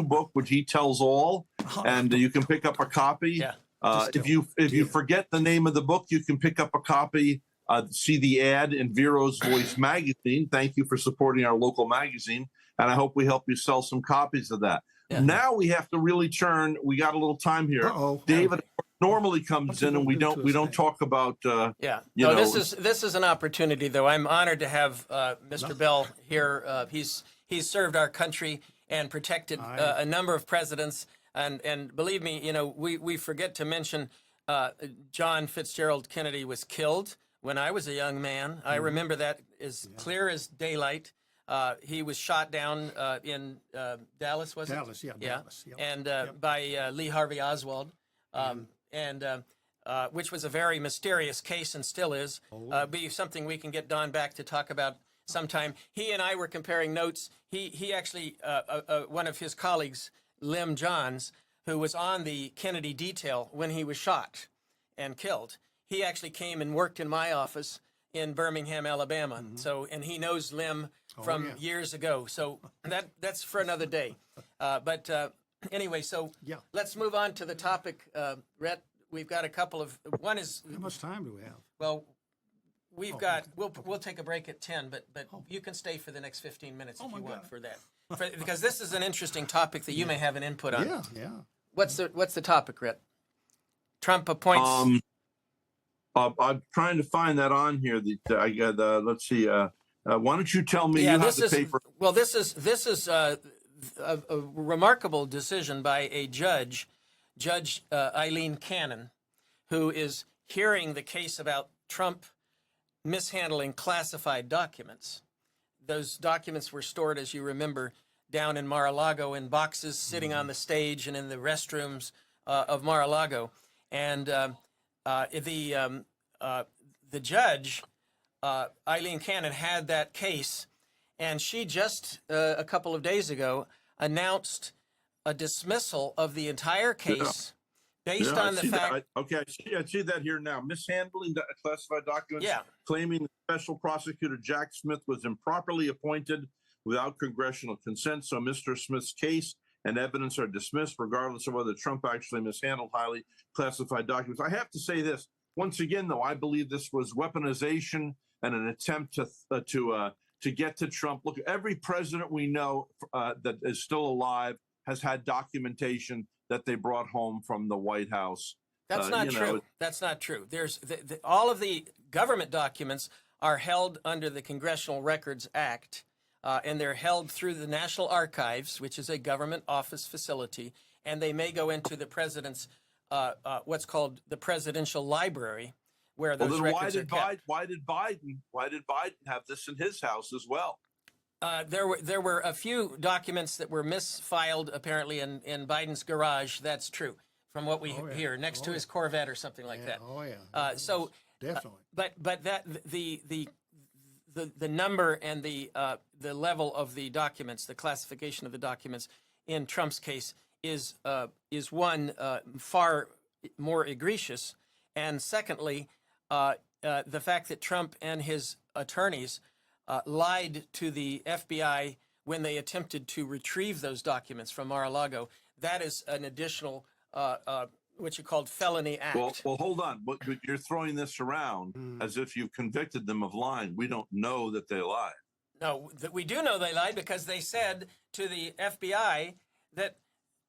book, which he tells all, and you can pick up a copy. Yeah. If you forget the name of the book, you can pick up a copy. See the ad in Vero's Voice magazine. Thank you for supporting our local magazine, and I hope we help you sell some copies of that. Yeah. Now we have to really turn. We got a little time here. Uh-oh. David normally comes What's he in, and we gonna do to don't us now? talk about. Yeah. You No, know, this is an opportunity, though. I'm honored to have Mr. Bell here. He's served our country and protected a number of presidents. And believe me, you know, we forget to mention John Fitzgerald Kennedy was killed when I was a young man. I remember that as clear as daylight. He was shot down in Dallas, was it? Dallas, yeah, Dallas, yeah. And by Lee Harvey Oswald, which was a very mysterious case and still is. Be something we can get Don back to talk about sometime. He and I were comparing notes. He actually, one of his colleagues, Lim Johns, who was on the Kennedy detail when he was shot and killed, he actually came and worked in my office in Birmingham, Alabama. So, and he knows Lim from years ago. So that's for another day. But anyway, so Yeah. let's move on to the topic. Rhett, we've got a couple of. One is, How much time do we have? well, we've got. We'll take a break at 10, but you can stay for the next 15 minutes if you want for that. Because this is an interesting topic that you may have an input on. Yeah. What's the topic, Rhett? Trump appoints. I'm trying to find that on here. I got. Let's see. Why don't you tell me? Yeah, You have this the is paper. well. This is a remarkable decision by a judge, Judge Eileen Cannon, who is hearing the case about Trump mishandling classified documents. Those documents were stored, as you remember, down in Mar-a-Lago in boxes sitting on the stage and in the restrooms of Mar-a-Lago, and the judge. Eileen Cannon had that case, and she just a couple of days ago announced a dismissal of the entire case based Yeah, on the fact. I see that here now. Mishandling classified documents. Yeah. Claiming Special Prosecutor Jack Smith was improperly appointed without congressional consent. So Mr. Smith's case and evidence are dismissed, regardless of whether Trump actually mishandled highly classified documents. I have to say this once again, though. I believe this was weaponization and an attempt to get to Trump. Look, every president we know that is still alive has had documentation that they brought home from the White House. That's not true. That's not true. There's all of the government documents are held under the Congressional Records Act, and they're held through the National Archives, which is a government office facility, and they may go into the president's what's called the Presidential Library, where those records are kept. Why did Biden have this in his house as well? There were a few documents that were misfiled apparently in Biden's garage. That's true, from what we hear, next to his Corvette or something like that. Oh yeah. So Definitely. but that the number and the level of the documents, the classification of the documents in Trump's case is one far more egregious. And secondly, the fact that Trump and his attorneys lied to the FBI when they attempted to retrieve those documents from Mar-a-Lago, that is an additional, what you called felony act. Well, hold on. But you're throwing this around as if you've convicted them of lying. We don't know that they lied. No, we do know they lied because they said to the FBI that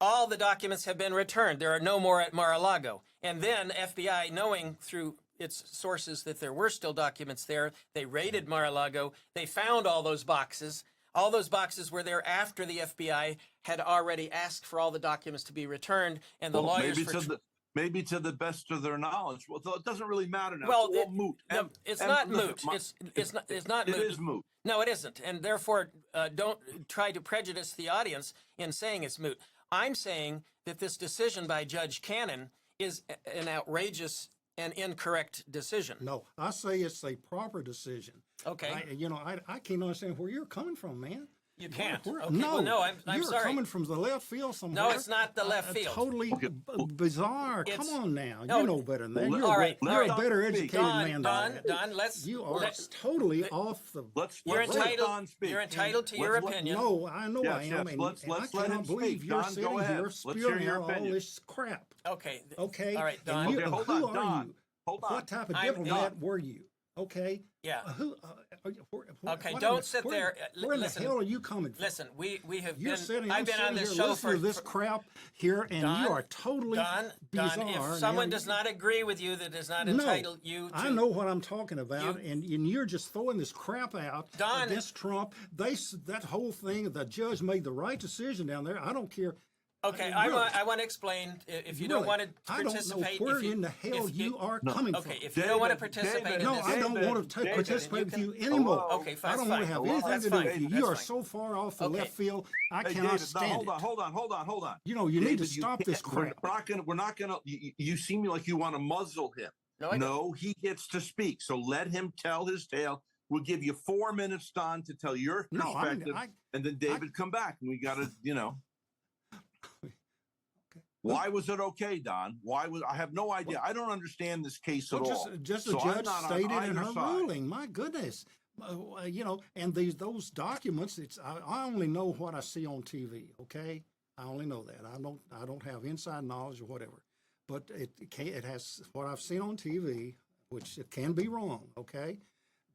all the documents have been returned. There are no more at Mar-a-Lago. And then FBI, knowing through its sources that there were still documents there, they raided Mar-a-Lago. They found all those boxes. All those boxes were there after the FBI had already asked for all the documents to be returned, and the lawyers maybe to the best of their knowledge. Well, it doesn't really matter now. Well, it's all moot. no, it's not moot. It's not moot. It is moot. No, it isn't, and therefore don't try to prejudice the audience in saying it's moot. I'm saying that this decision by Judge Cannon is an outrageous and incorrect decision. No, I say it's a proper decision. Okay. I can't understand where you're coming from, man. You can't. Where- Okay, no, well, no, I'm you're sorry. coming from the left field somewhere. No, it's not the left field. Totally bizarre. It's- Come on now. no, you know better than that. well, You're, all right, you're all a right. better Speak. educated man than that. Don, let's. You are let's- totally off the. Let's You're let entitled. Don speak. You're entitled to your Let's let- opinion. No, I know I Yes, am. yes. And, Let's and let I him cannot believe speak. you're Don, go sitting ahead. here Let's hear spewing your out all opinion. this crap. Okay. Okay. All right, And Don. you- Okay, hold who on, are Don. you? Hold on. What type of I'm diplomat were you? Okay. Yeah. Okay, what don't in the- sit where- there. Where in Listen, the hell are you coming from? Listen, we have You're been. sitting. I've I'm been on sitting this here show listening for to this crap here, and Don, you are totally Don, bizarre. if and someone everything. does not agree with you, that does not No, entitle you to. I know what I'm talking about, You- and you're just throwing this crap out Don- against Trump. That whole thing, the judge made the right decision down there. I don't care. Okay, I mean, really. I want to explain. If you Really, don't want to I participate, don't know where if you, in the hell if you are coming Okay, from. if you don't want to David, participate David, in No, this, I don't David, want to David, participate with you you can- anymore. Okay, I fine, don't want to have fine. anything That's to do fine. with you. That's You are fine. so far off the Okay. left field. I Hey, cannot David, stand now, it. hold on. You know, you need to David, you stop this can't- we're crap. We're not gonna. You seem like you want to muzzle him. No, I don't. No, he gets to speak. So let him tell his tale. We'll give you 4 minutes, Don, to tell your No, perspective, and then David come back, and we got to, Why was it okay, Don? I have no idea. I don't understand this case at all. Just the So I'm judge not on stated in either her side. ruling. My goodness, and those documents. I only know what I see on TV. Okay, I only know that. I don't have inside knowledge or whatever. But it has what I've seen on TV, which it can be wrong. Okay,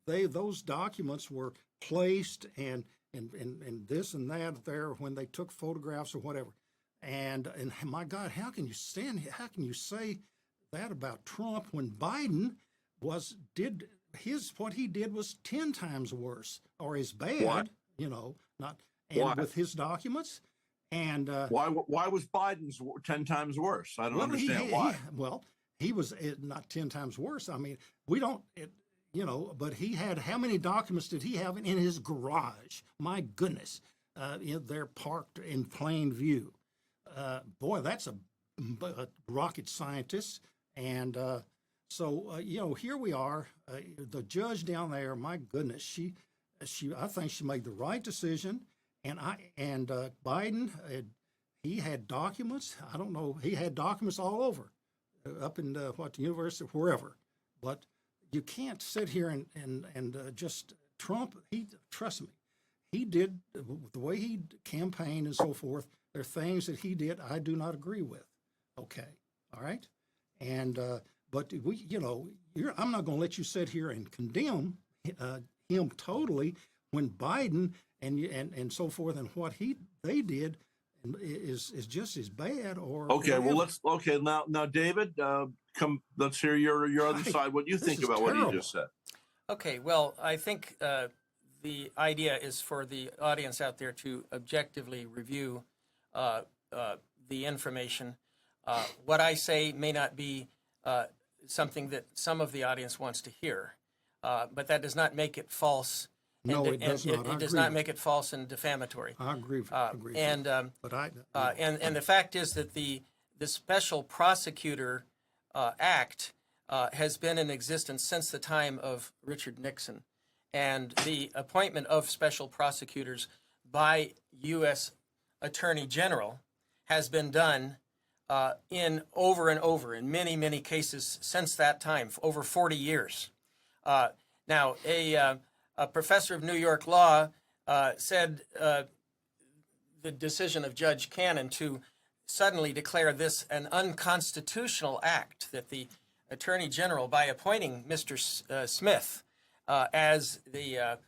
those documents were placed and this and that there when they took photographs or whatever. And my God, how can you say that about Trump when Biden did what he did was 10 times worse or as bad, What? not Why? with his documents. And Why was Biden's 10 times worse? I don't well, understand why. He was not 10 times worse. I mean, we don't, but he had, how many documents did he have in his garage? My goodness. They're parked in plain view. Boy, that's a rocket scientist. And so, here we are. The judge down there, my goodness, I think she made the right decision. And Biden, he had documents. I don't know. He had documents all over, up in the university, wherever. But you can't sit here and just Trump. Trust me, he did the way he campaigned and so forth. There are things that he did I do not agree with. Okay, all right, and but I'm not going to let you sit here and condemn him totally when Biden and so forth and what they did is just as bad or Okay, well whatever. now David, let's hear your other Right. side. What you This think is about what he terrible. just said? Okay, well, I think the idea is for the audience out there to objectively review the information. What I say may not be something that some of the audience wants to hear, but that does not make it false. No, it does not. I It does agree not with make it false and defamatory. I agree. And but I and the fact is that the Special Prosecutor Act has been in existence since the time of Richard Nixon, and the appointment of special prosecutors by U.S. Attorney General has been done in over and over in many, many cases since that time, over 40 years. Now, a professor of New York law said the decision of Judge Cannon to suddenly declare this an unconstitutional act, that the Attorney General, by appointing Mr. Smith as a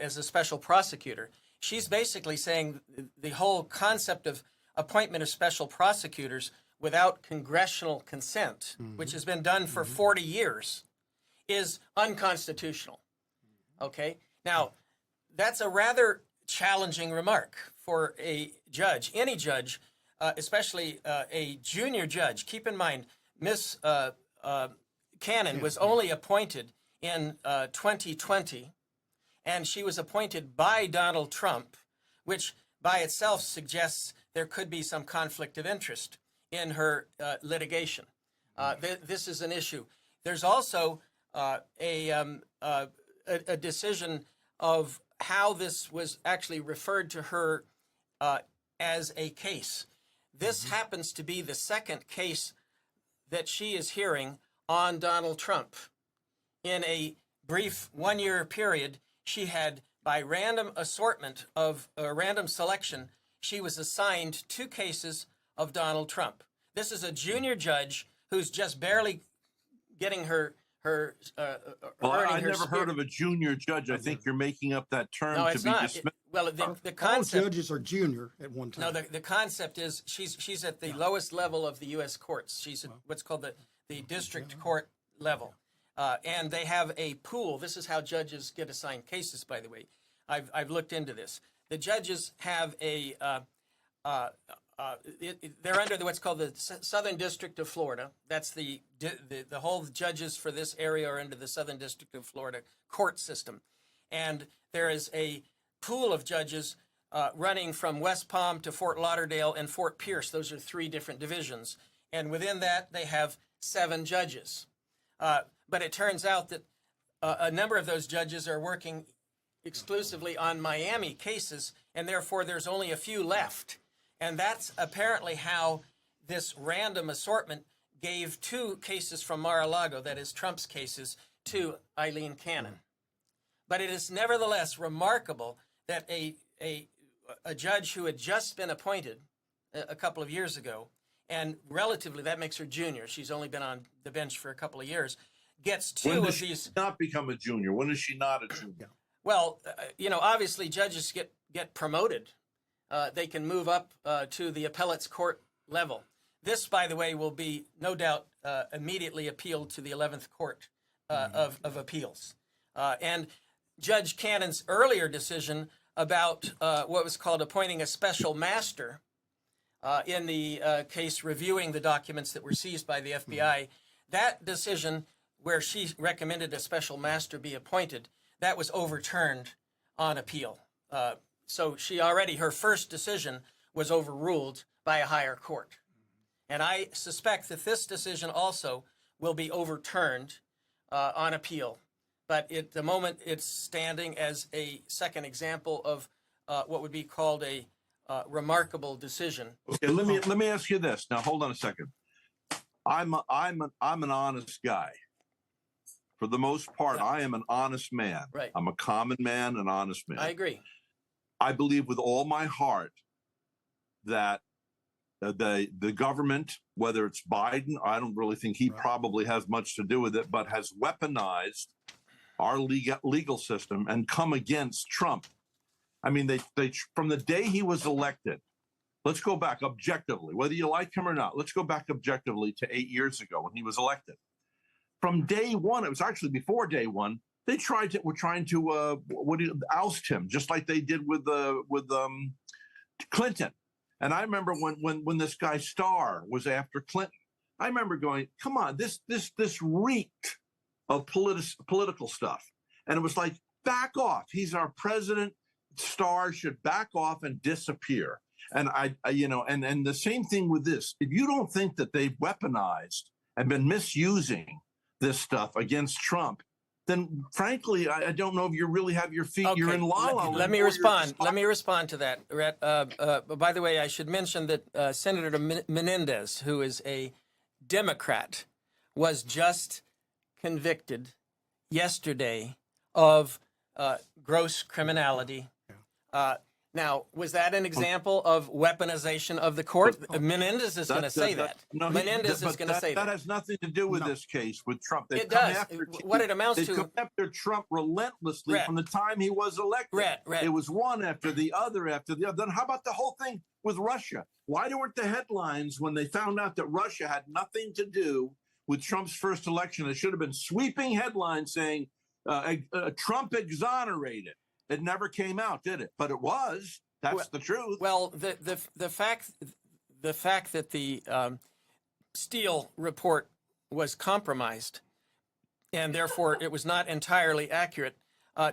special prosecutor, she's basically saying the whole concept of appointment of special prosecutors without congressional consent, which has been done for 40 years, is unconstitutional. Okay? Now, that's a rather challenging remark for a judge, any judge, especially a junior judge. Keep in mind, Miss Cannon was only appointed in 2020, and she was appointed by Donald Trump, which by itself suggests there could be some conflict of interest in her litigation. This is an issue. There's also a decision of how this was actually referred to her as a case. This happens to be the second case that she is hearing on Donald Trump. In a brief one-year period, she had, by random assortment of random selection, she was assigned 2 cases of Donald Trump. This is a junior judge who's just barely getting her Well, I never heard of a junior judge. I think you're making up that term No, to it's be not. dismissed. Well, the All concept. judges are junior at one time. No, the concept is she's at the lowest level of the U.S. courts. She's at what's called the district court level. And they have a pool. This is how judges get assigned cases, by the way. I've looked into this. The judges have a, they're under what's called the Southern District of Florida. That's the whole judges for this area are under the Southern District of Florida court system. And there is a pool of judges running from West Palm to Fort Lauderdale and Fort Pierce. Those are 3 different divisions. And within that, they have 7 judges. But it turns out that a number of those judges are working exclusively on Miami cases, and therefore there's only a few left. And that's apparently how this random assortment gave 2 cases from Mar-a-Lago, that is Trump's cases, to Eileen Cannon. But it is nevertheless remarkable that a judge who had just been appointed a couple of years ago, and relatively that makes her junior, she's only been on the bench for a couple of years, gets 2 When of does she these. not become a junior? When is she not a junior? Well, obviously judges get promoted. They can move up to the appellate's court level. This, by the way, will be no doubt immediately appealed to the 11th Court of Appeals. And Judge Cannon's earlier decision about what was called appointing a special master in the case reviewing the documents that were seized by the FBI, that decision where she recommended a special master be appointed, that was overturned on appeal. So her first decision was overruled by a higher court. And I suspect that this decision also will be overturned on appeal. But at the moment, it's standing as a second example of what would be called a remarkable decision. Okay, let me ask you this. Now, hold on a second. I'm an honest guy. For the most part, Yeah. I am an honest man. Right. I'm a common man, an honest man. I agree. I believe with all my heart that the government, whether it's Biden, I don't really think he probably has much to do with it, but has weaponized our legal system and come against Trump. I mean, they from the day he was elected, let's go back objectively, whether you like him or not, let's go back objectively to 8 years ago when he was elected. From day one, it was actually before day one, they were trying to oust him, just like they did with Clinton. And I remember when this guy Starr was after Clinton, I remember going, come on, this reeked of political stuff. And it was like, back off. He's our president. Starr should back off and disappear. And and the same thing with this. If you don't think that they've weaponized and been misusing this stuff against Trump, then frankly, I don't know if you really have your feet. You're in la la land. Let me or you're respond. just- Let me respond to that, Rhett. By the way, I should mention that Senator Menendez, who is a Democrat, was just convicted yesterday of gross criminality. Now, was that an example of weaponization of the court? Menendez is going to say that. No, Menendez is going to say that. that. has nothing to do with this case with Trump. They've It come does. after- What it amounts they've to- come after Trump relentlessly Rhett. from the time he was elected. Rhett. It was one after the other after the other. Then how about the whole thing with Russia? Why weren't the headlines when they found out that Russia had nothing to do with Trump's first election? It should have been sweeping headlines saying Trump exonerated. It never came out, did it? But it was. That's the truth. Well, the fact that the Steele report was compromised, and therefore it was not entirely accurate,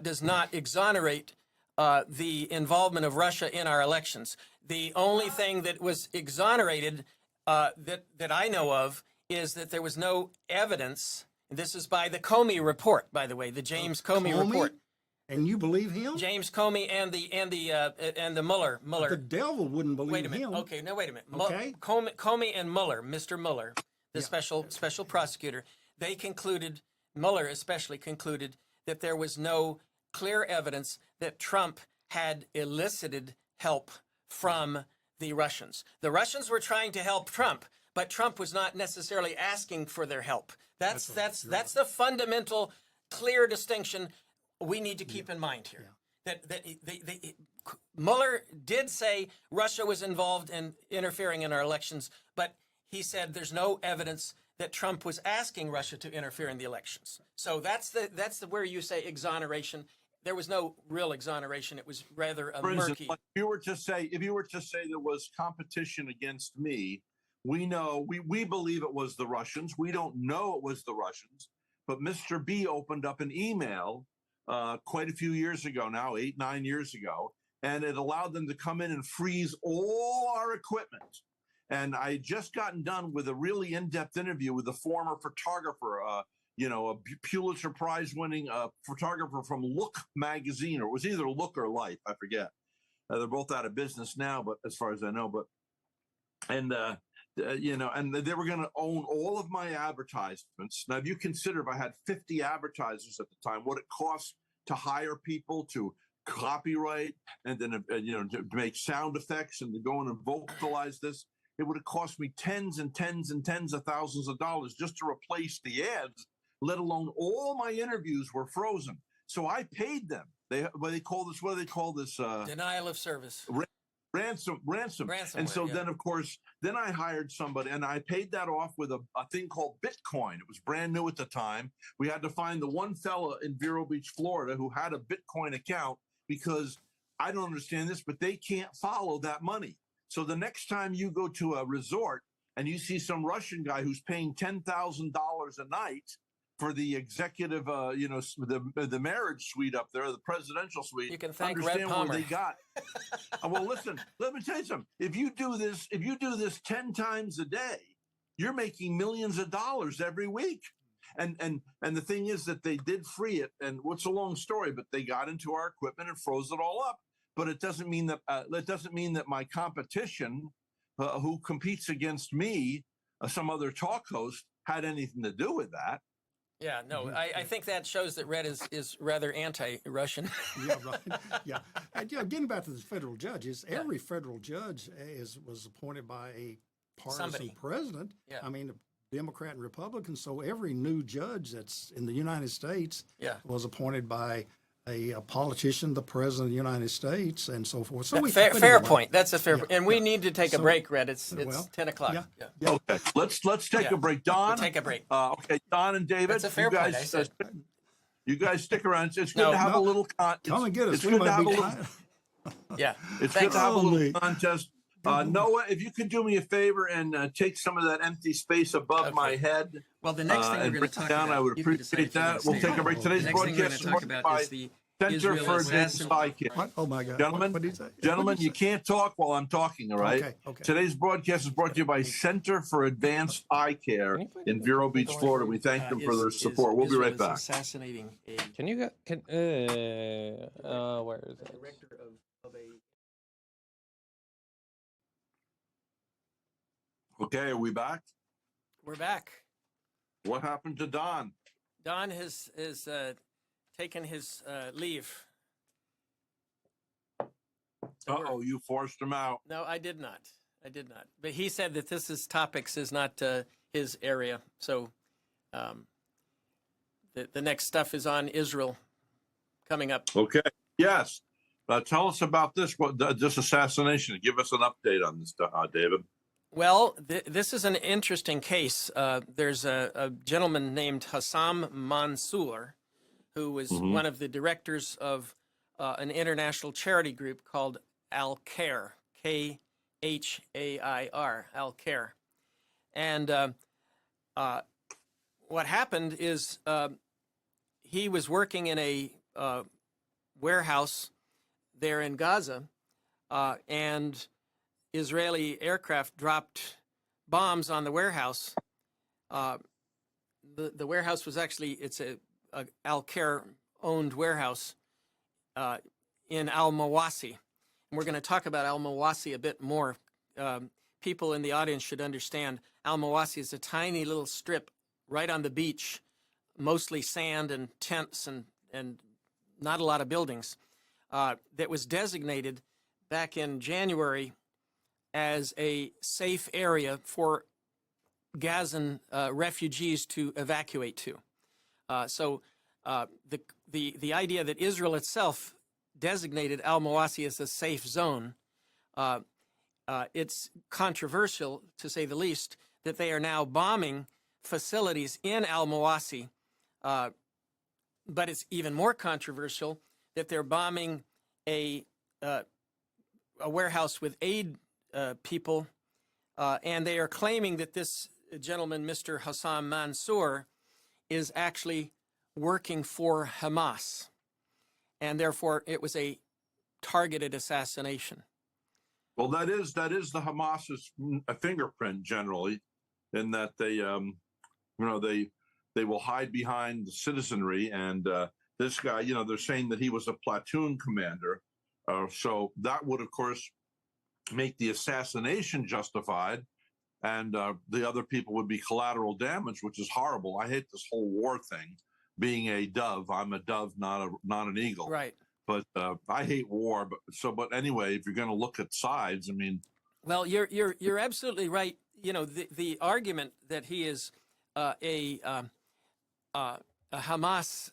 does not exonerate the involvement of Russia in our elections. The only thing that was exonerated that I know of is that there was no evidence. And this is by the Comey report, by the way, the James Comey report. And you believe him? James Comey and the Mueller. The devil wouldn't believe Wait a minute. him. Okay, no, wait a minute. Okay. Comey and Mueller, Mr. Mueller, the special prosecutor, they concluded, Mueller especially concluded, that there was no clear evidence that Trump had elicited help from the Russians. The Russians were trying to help Trump, but Trump was not necessarily asking for their help. That's the fundamental, clear distinction we need to keep in mind here. That Mueller did say Russia was involved in interfering in our elections, but he said there's no evidence that Trump was asking Russia to interfere in the elections. So that's the where you say exoneration. There was no real exoneration. It was rather a For instance, murky. like if you were to say there was competition against me, we believe it was the Russians. We don't know it was the Russians, but Mr. B opened up an email quite a few years ago now, 8-9 years ago, and it allowed them to come in and freeze all our equipment. And I had just gotten done with a really in-depth interview with a former photographer, a Pulitzer Prize-winning photographer from Look magazine, or it was either Look or Life, I forget. They're both out of business now, but as far as I know, and they were going to own all of my advertisements. Now, if you consider if I had 50 advertisers at the time, what it costs to hire people to copyright and then to make sound effects and to go in and vocalize this, it would have cost me tens and tens and tens of thousands of dollars just to replace the ads, let alone all my interviews were frozen. So I paid them. What do they call this? Denial of service. Ransom. And so then, of course, I hired somebody and I paid that off with a thing called Bitcoin. It was brand new at the time. We had to find the one fella in Vero Beach, Florida, who had a Bitcoin account, because I don't understand this, but they can't follow that money. So the next time you go to a resort and you see some Russian guy who's paying $10,000 a night for the executive, the marriage suite up there, the presidential suite, You can thank understand Red Palmer. where they got. Well, listen, let me tell you something. If you do this 10 times a day, you're making millions of dollars every week. And the thing is that they did free it. And what's a long story, but they got into our equipment and froze it all up. But it doesn't mean that my competition, who competes against me, some other talk host, had anything to do with that. Yeah, no, I think that shows that Red is rather anti-Russian. Yeah, right. Yeah. And, getting back to the federal judges, every federal judge was appointed by a partisan Somebody. president. Yeah. I mean, Democrat and Republican. So every new judge that's in the United States was appointed by a politician, the president of the United States, and so forth. So Fair point. That's a fair point. And we need to take a break, Red. It's 10 o'clock. Yeah. Okay, let's take a break. Don, We'll take a break. Okay, Don and David, That's a fair you point. guys, I said. you guys stick around. It's good to have a little Come and get us. It's We good to might have a be little. tired. Yeah. It's Thanks. good to have a Holy. little contest. Noah, if you could do me a favor and take some of that empty space above my head. Well, the next thing and we're going bring to talk it down, about, I would you can decide appreciate if you wanna that. We'll stay take a break. on. Today's The next thing we're going broadcast to is talk brought about by is the Center Israel for Advanced assassin- Eye Care. What? Oh my God. Gentlemen, What did he say? Gentlemen, What'd he you say? can't talk while I'm talking, all right? Okay. Today's broadcast is brought to you by Center for Advanced Eye Care Can you find in the Vero technical Beach, Florida. We language? thank them for their support. We'll be Israel right is back. assassinating a Can you get where is it? director of a. Okay, are we back? We're back. What happened to Don? Don has taken his leave. Uh-oh, you forced him out. No, I did not. I did not. But he said that this is topics is not his area. So the next stuff is on Israel coming up. Okay. Yes. Tell us about this assassination. Give us an update on this, David. Well, this is an interesting case. There's a gentleman named Hassam Mansour, who was one of the directors of an international charity group called Al Khair, Khair, Al Khair. And what happened is he was working in a warehouse there in Gaza, and Israeli aircraft dropped bombs on the warehouse. The warehouse was actually, it's a Al Khair owned warehouse in Al Mawasi. And we're going to talk about Al Mawasi a bit more. People in the audience should understand Al Mawasi is a tiny little strip right on the beach, mostly sand and tents and not a lot of buildings, that was designated back in January as a safe area for Gazan refugees to evacuate to. So the idea that Israel itself designated Al Mawasi as a safe zone, it's controversial, to say the least, that they are now bombing facilities in Al Mawasi. But it's even more controversial that they're bombing a warehouse with aid people, and they are claiming that this gentleman, Mr. Hassam Mansour, is actually working for Hamas, and therefore it was a targeted assassination. Well, that is the Hamas's fingerprint generally, in that they will hide behind the citizenry. And this guy, they're saying that he was a platoon commander, so that would, of course, make the assassination justified, and the other people would be collateral damage, which is horrible. I hate this whole war thing. Being a dove, I'm a dove, not an eagle. Right. But I hate war. But anyway, if you're going to look at sides, I mean. Well, you're absolutely right. The argument that he is a Hamas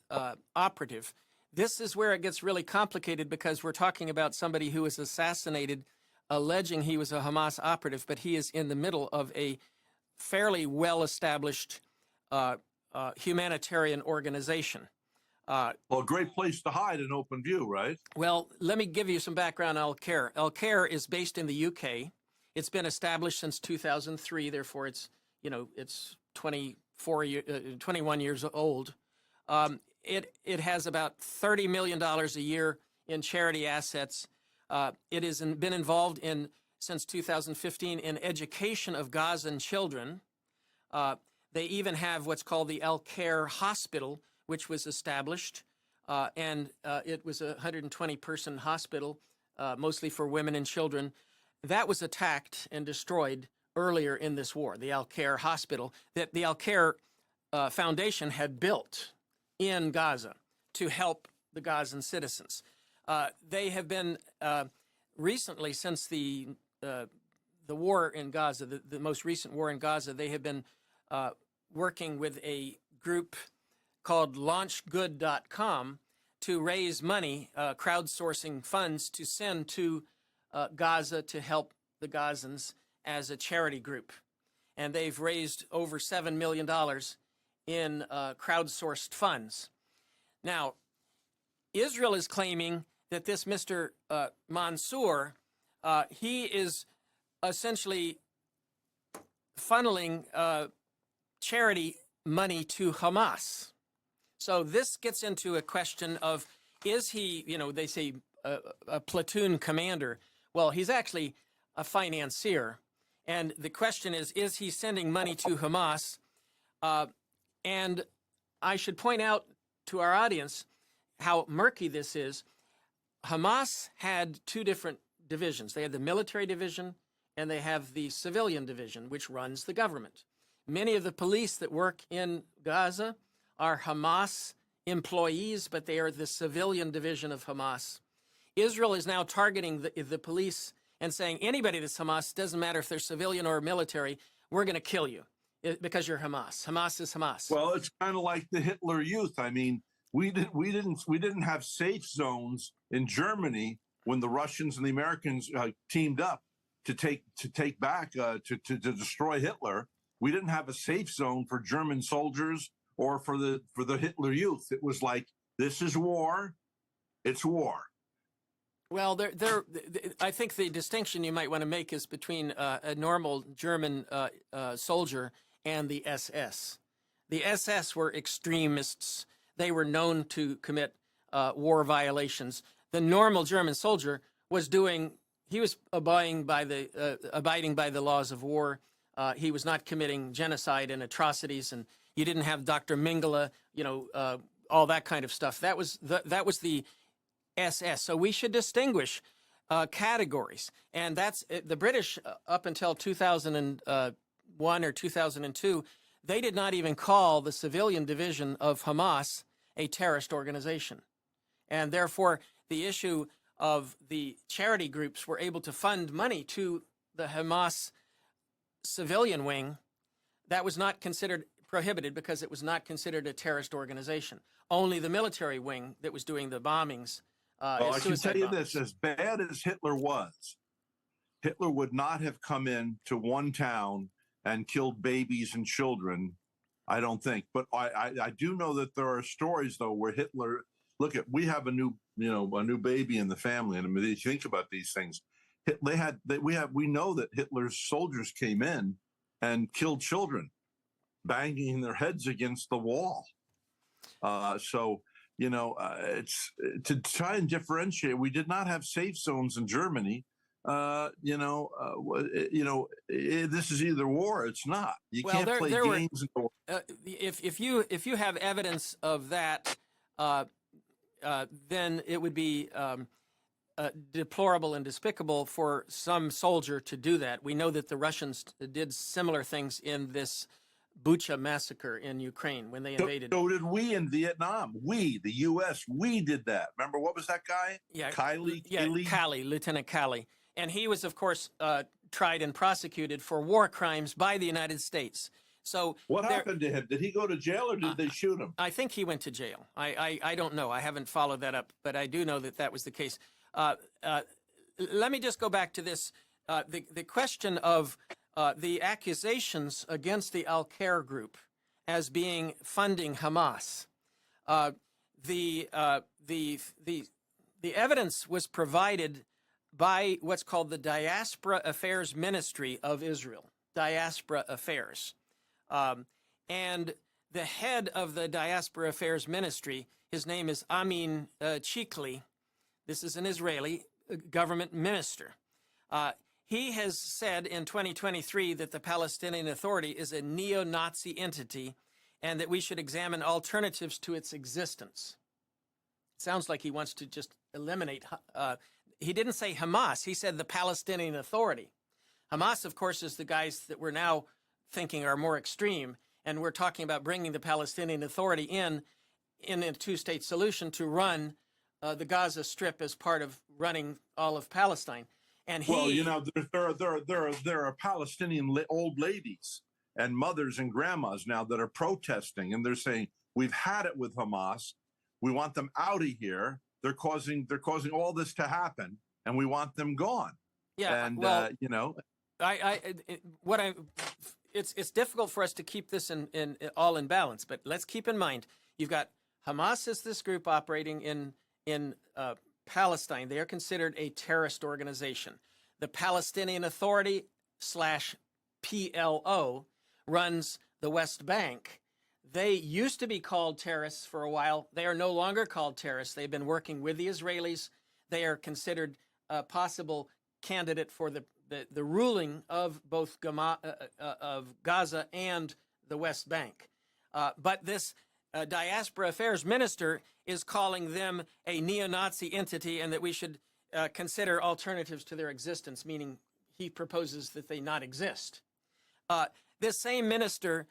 operative. This is where it gets really complicated, because we're talking about somebody who was assassinated, alleging he was a Hamas operative, but he is in the middle of a fairly well-established humanitarian organization. Well, a great place to hide in open view, right? Well, let me give you some background on Al Khair. Al Khair is based in the UK. It's been established since 2003. Therefore, it's 21 years old. It has about $30 million a year in charity assets. It has been involved since 2015 in education of Gazan children. They even have what's called the Al Khair Hospital, which was established, and it was a 120-person hospital, mostly for women and children. That was attacked and destroyed earlier in this war, the Al Khair Hospital, that the Al Khair Foundation had built in Gaza to help the Gazan citizens. They have been recently, since the war in Gaza, the most recent war in Gaza, they have been working with a group called LaunchGood.com to raise money, crowdsourcing funds to send to Gaza to help the Gazans as a charity group. And they've raised over $7 million in crowdsourced funds. Now, Israel is claiming that this Mr. Mansour, he is essentially funneling charity money to Hamas. So this gets into a question of, is he, they say a platoon commander. Well, he's actually a financier. And the question is he sending money to Hamas? And I should point out to our audience how murky this is. Hamas had two different divisions. They had the military division and they have the civilian division, which runs the government. Many of the police that work in Gaza are Hamas employees, but they are the civilian division of Hamas. Israel is now targeting the police and saying anybody that's Hamas, doesn't matter if they're civilian or military, we're going to kill you because you're Hamas. Hamas is Hamas. Well, it's kind of like the Hitler Youth. I mean, we didn't have safe zones in Germany when the Russians and the Americans teamed up to take back to destroy Hitler. We didn't have a safe zone for German soldiers or for the Hitler Youth. It was like, this is war. It's war. Well, I think the distinction you might want to make is between a normal German soldier and the SS. The SS were extremists. They were known to commit war violations. The normal German soldier was abiding by the laws of war. He was not committing genocide and atrocities, and you didn't have Dr. Mengele, all that kind of stuff. That was the SS. So we should distinguish categories. And that's the British up until 2001 or 2002, they did not even call the civilian division of Hamas a terrorist organization. And therefore, the issue of the charity groups were able to fund money to the Hamas civilian wing, that was not considered prohibited because it was not considered a terrorist organization. Only the military wing that was doing the bombings. Well, I can tell you this, as bad as Hitler was, Hitler would not have come in to one town and killed babies and children, I don't think. But I do know that there are stories, though, where Hitler, we have a new baby in the family. And I mean, you think about these things. We know that Hitler's soldiers came in and killed children, banging their heads against the wall. It's to try and differentiate. We did not have safe zones in Germany. This is either war or it's not. You can't play games. If you have evidence of that, then it would be deplorable and despicable for some soldier to do that. We know that the Russians did similar things in this Bucha massacre in Ukraine when they invaded. So did we in Vietnam. We, the U.S., we did that. Remember, what was that guy? Yeah, Kiley? Lieutenant Calley. And he was, of course, tried and prosecuted for war crimes by the United States. So what happened to him? Did he go to jail or did they shoot him? I think he went to jail. I don't know. I haven't followed that up, but I do know that was the case. Let me just go back to this. The question of the accusations against the Al-Qaeda group as being funding Hamas. The evidence was provided by what's called the Diaspora Affairs Ministry of Israel, Diaspora Affairs. And the head of the Diaspora Affairs Ministry, his name is Amin Chikli. This is an Israeli government minister. He has said in 2023 that the Palestinian Authority is a neo-Nazi entity and that we should examine alternatives to its existence. It sounds like he wants to just eliminate. He didn't say Hamas. He said the Palestinian Authority. Hamas, of course, is the guys that we're now thinking are more extreme, and we're talking about bringing the Palestinian Authority in a two-state solution to run the Gaza Strip as part of running all of Palestine. And there are Palestinian old ladies and mothers and grandmas now that are protesting, and they're saying, we've had it with Hamas. We want them out of here. They're causing all this to happen, and we want them gone. Yeah, and well, it's difficult for us to keep this in all in balance. But let's keep in mind, you've got Hamas is this group operating in Palestine. They are considered a terrorist organization. The Palestinian Authority /PLO runs the West Bank. They used to be called terrorists for a while. They are no longer called terrorists. They've been working with the Israelis. They are considered a possible candidate for the ruling of both of Gaza and the West Bank. But this diaspora affairs minister is calling them a neo-Nazi entity and that we should consider alternatives to their existence, meaning he proposes that they not exist. This same minister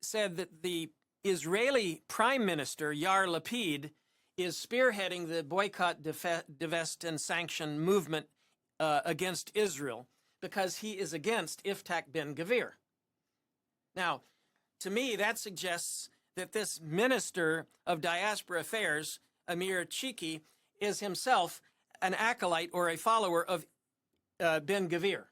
said that the Israeli Prime Minister, Yair Lapid, is spearheading the boycott, divest, and sanction movement against Israel because he is against Iftach Ben-Gvir. Now, to me, that suggests that this minister of diaspora affairs, Amir Chiki, is himself an acolyte or a follower of Ben-Gvir.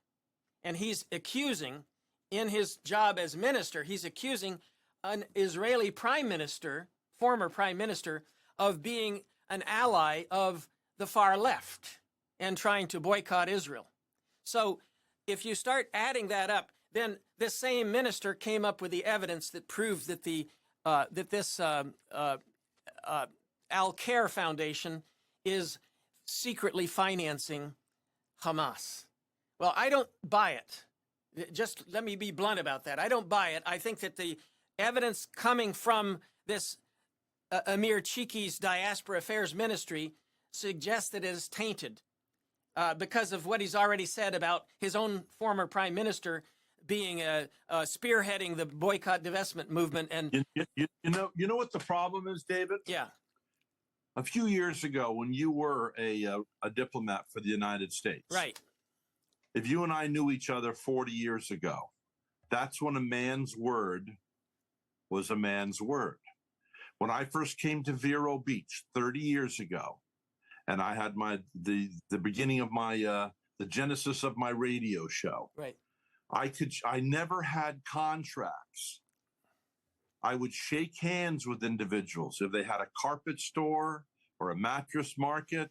And he's accusing, in his job as minister, he's accusing an Israeli prime minister, former prime minister, of being an ally of the far left and trying to boycott Israel. So if you start adding that up, then this same minister came up with the evidence that proved that this Al-Khair Foundation is secretly financing Hamas. Well, I don't buy it. Just let me be blunt about that. I don't buy it. I think that the evidence coming from this Amir Chiki's diaspora affairs ministry suggests that it is tainted because of what he's already said about his own former prime minister being spearheading the boycott divestment movement. And you know what the problem is, David? yeah, A few years ago, when you were a diplomat for the United States, right. If you and I knew each other 40 years ago, that's when a man's word was a man's word. When I first came to Vero Beach 30 years ago, and I had the beginning of my the genesis of my radio show, Right. I never had contracts. I would shake hands with individuals if they had a carpet store or a mattress market,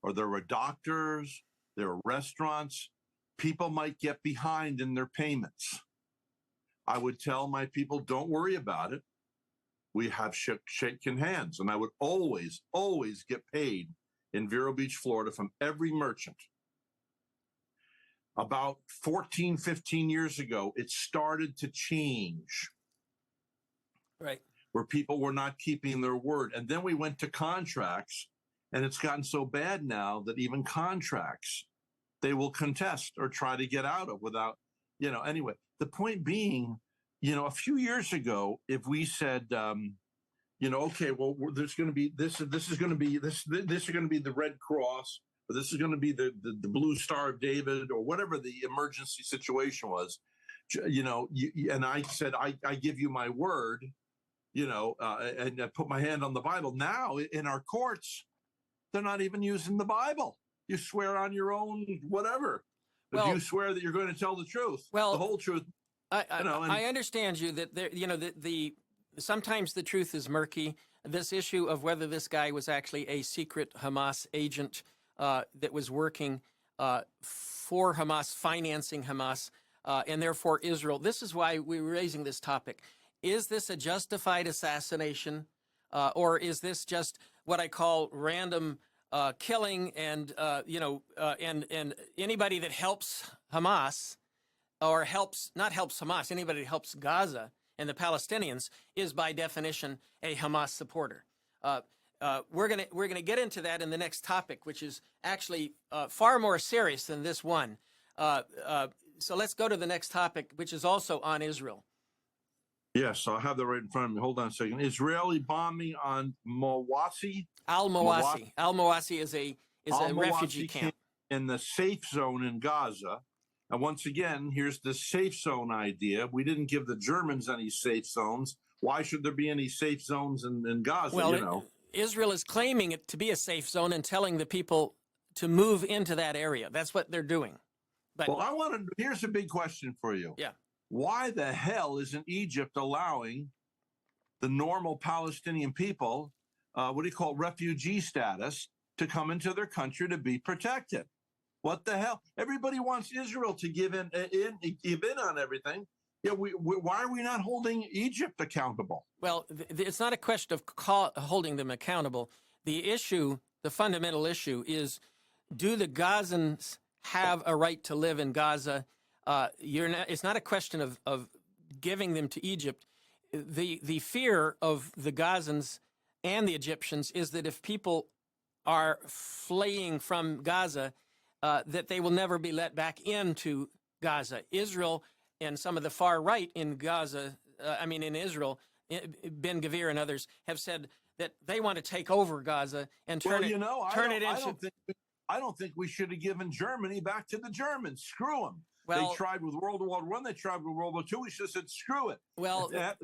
or there were doctors, there were restaurants. People might get behind in their payments. I would tell my people, don't worry about it. We have shaken hands. And I would always get paid in Vero Beach, Florida from every merchant. About 14, 15 years ago, it started to change. Right. Where people were not keeping their word. And then we went to contracts, and it's gotten so bad now that even contracts, they will contest or try to get out of without, anyway, the point being, a few years ago, if we said, okay, well, there's going to be this is going to be this is going to be the Red Cross, or this is going to be the Blue Star of David, or whatever the emergency situation was, and I said, I give you my word, and I put my hand on the Bible. Now in our courts, they're not even using the Bible. You swear on your own, whatever. If you swear that you're going to tell the truth, the whole truth. I understand you that there, the sometimes the truth is murky. This issue of whether this guy was actually a secret Hamas agent that was working for Hamas, financing Hamas, and therefore Israel. This is why we're raising this topic. Is this a justified assassination, or is this just what I call random killing? And and anybody that helps Hamas, or not helps Hamas, anybody that helps Gaza and the Palestinians is by definition a Hamas supporter. We're gonna get into that in the next topic, which is actually far more serious than this one. So let's go to the next topic, which is also on Israel. Yes, I'll have that right in front of me. Hold on a second. Israeli bombing on Mawasi. Al-Mawasi. Al-Mawasi is a refugee camp in the safe zone in Gaza. And once again, here's the safe zone idea. We didn't give the Germans any safe zones. Why should there be any safe zones in Gaza? Well, Israel is claiming it to be a safe zone and telling the people to move into that area. That's what they're doing. But here's a big question for you. Yeah. Why the hell isn't Egypt allowing the normal Palestinian people, refugee status, to come into their country to be protected? What the hell? Everybody wants Israel to give in on everything. Yeah, why are we not holding Egypt accountable? Well, it's not a question of holding them accountable. The issue, the fundamental issue, is do the Gazans have a right to live in Gaza? It's not a question of giving them to Egypt. The fear of the Gazans and the Egyptians is that if people are fleeing from Gaza, that they will never be let back into Gaza. Israel and some of the far right in Gaza, in Israel, Ben Gvir and others have said that they want to take over Gaza and turn it into. I don't think we should have given Germany back to the Germans. Screw them. Well, they tried with World War I. They tried with World War II. We should have said, screw it. Well, let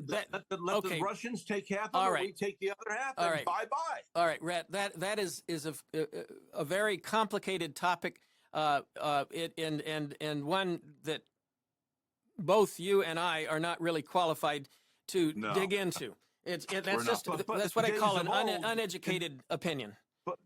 the Russians take half of it. We take the other half. All and right. Bye-bye. All right, Rhett. That is a very complicated topic, and one that both you and I are not really qualified to dig into. That's what I call an uneducated opinion.